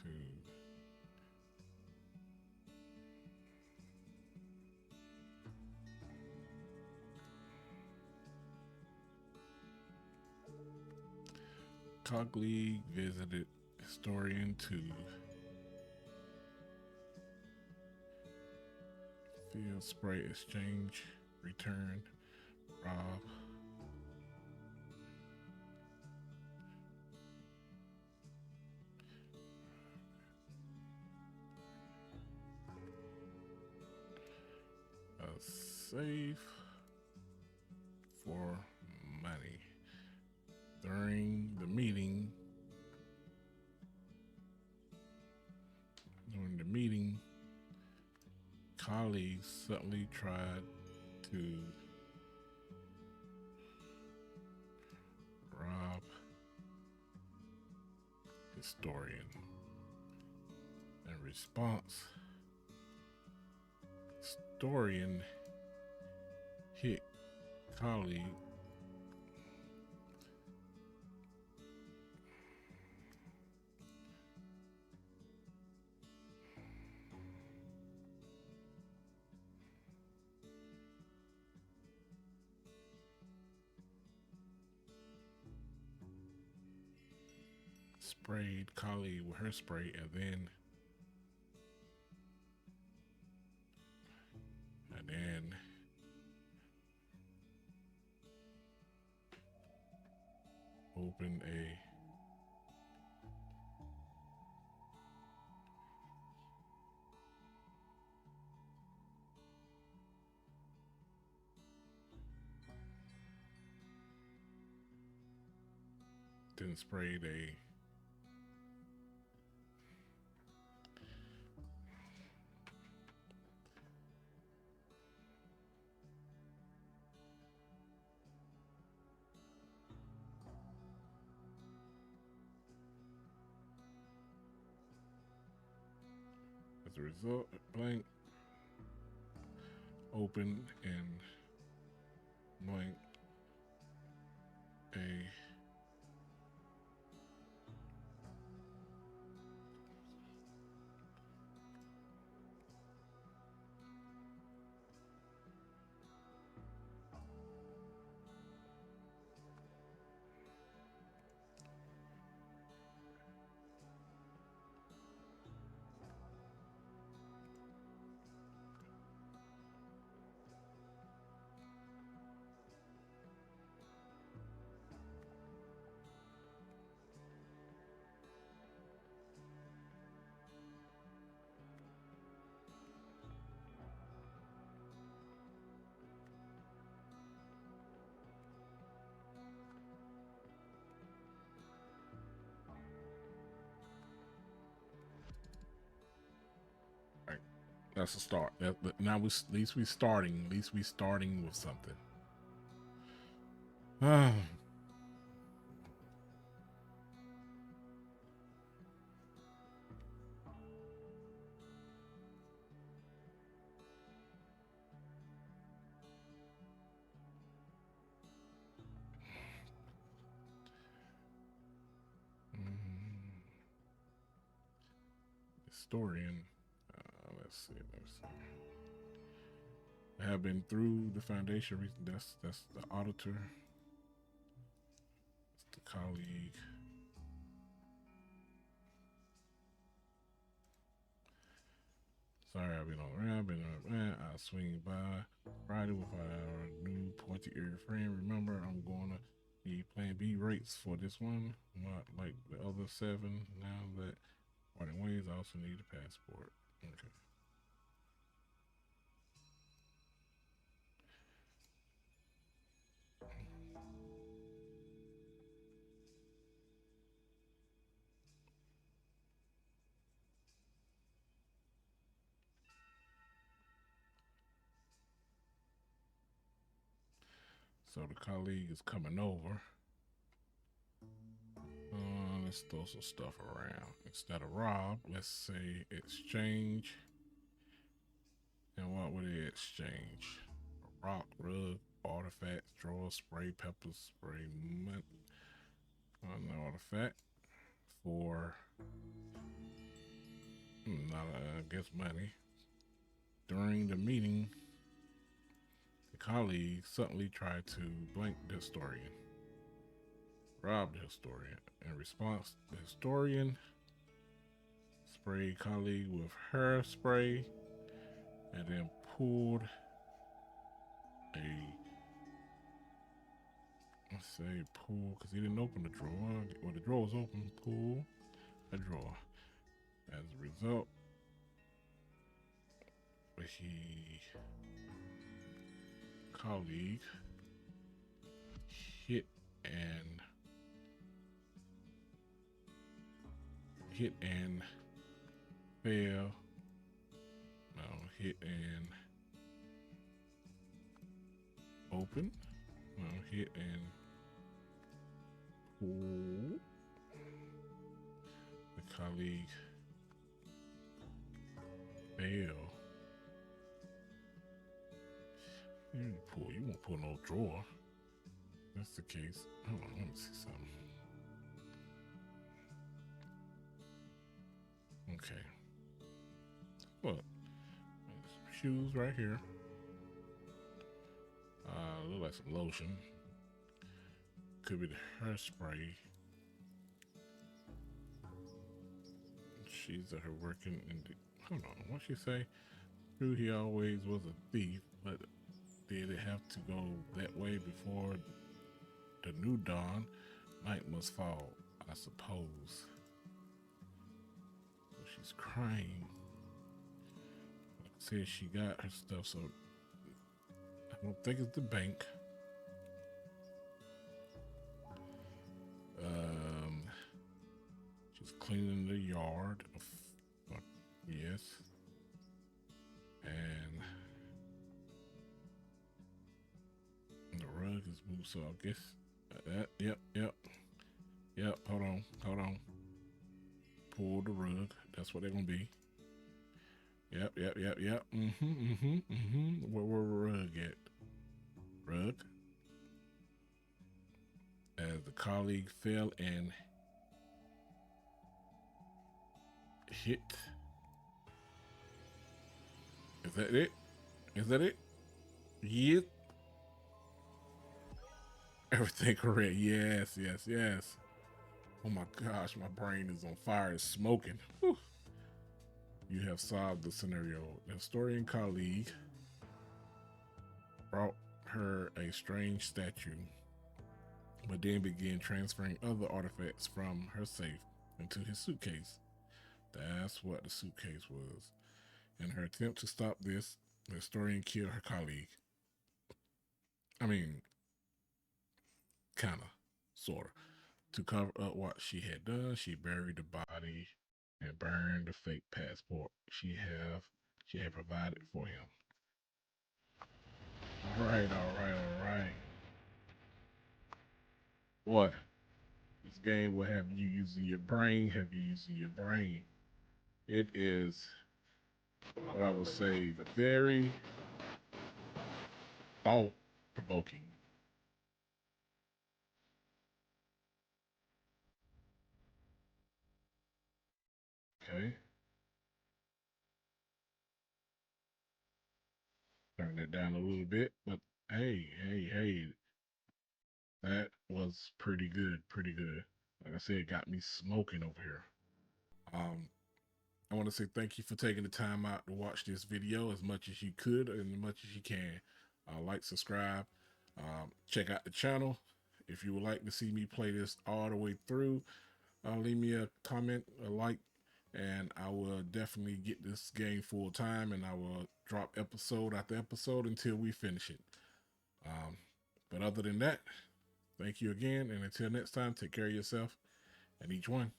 colleague visited historian to field spray exchange returned Rob. save for money. During the meeting, colleagues suddenly tried to rob historian. In response, historian hit colleague sprayed colleague with her spray and then opened a then sprayed a as a result, blank open and blank a that's a start. Now at least we starting. At least we starting with something. Historian. Let's see. I have been through the foundation. That's the auditor. That's the colleague. Sorry, I've been around. I'll swing by Friday with our new pointy ear frame. Remember, I'm gonna be playing B rates for this one, not like the other 7. Now that parting ways, I also need a passport. Okay. So the colleague is coming over. Let's throw some stuff around. Instead of rob, let's say exchange. And what would it exchange? A rock, rug, artifacts, drawer, spray, pepper spray, an artifact for not I guess money. During the meeting, the colleague suddenly tried to blank the historian, rob the historian. In response, the historian sprayed colleague with her spray and then pulled a, let's say pull, because he didn't open the drawer. Well, the drawer was open, pull a drawer. As a result, he colleague hit and fail. No, hit and open. No, hit and pull. The colleague fail. You pull. You won't pull no drawer. That's the case. Hold on, let me see something. Okay. Look, shoes right here. Look like some lotion. Could be the hairspray. She's her working in the. Hold on, what she say? True, he always was a thief, but did it have to go that way before the new dawn? Night must fall, I suppose. So she's crying. Like I said, she got her stuff, so I don't think it's the bank. She's cleaning the yard. Yes. And the rug is moved, so I guess yep. Hold on. Pull the rug. That's what they're gonna be. Yep. Where rug at? Rug. As the colleague fell and hit. Is that it? Is that it? Yep. Everything correct. Yes. Oh my gosh, my brain is on fire. It's smoking. Whew. You have solved the scenario. The historian colleague brought her a strange statue, but then began transferring other artifacts from her safe into his suitcase. That's what the suitcase was. In her attempt to stop this, the historian killed her colleague. I mean, kind of, sort of. To cover up what she had done, she buried the body and burned the fake passport she had provided for him. All right. What? This game will have you using your brain. It is what I would say very thought provoking. Okay, turn that down a little bit, but hey, that was pretty good, Like I said, it got me smoking over here. Um, I want to say thank you for taking the time out to watch this video as much as you could and as much as you can. Like, subscribe, check out the channel. If you would like to see me play this all the way through, leave me a comment, a like, and I will definitely get this game full time, and I will drop episode after episode until we finish it. But other than that, thank you again, and until next time, take care of yourself and each one.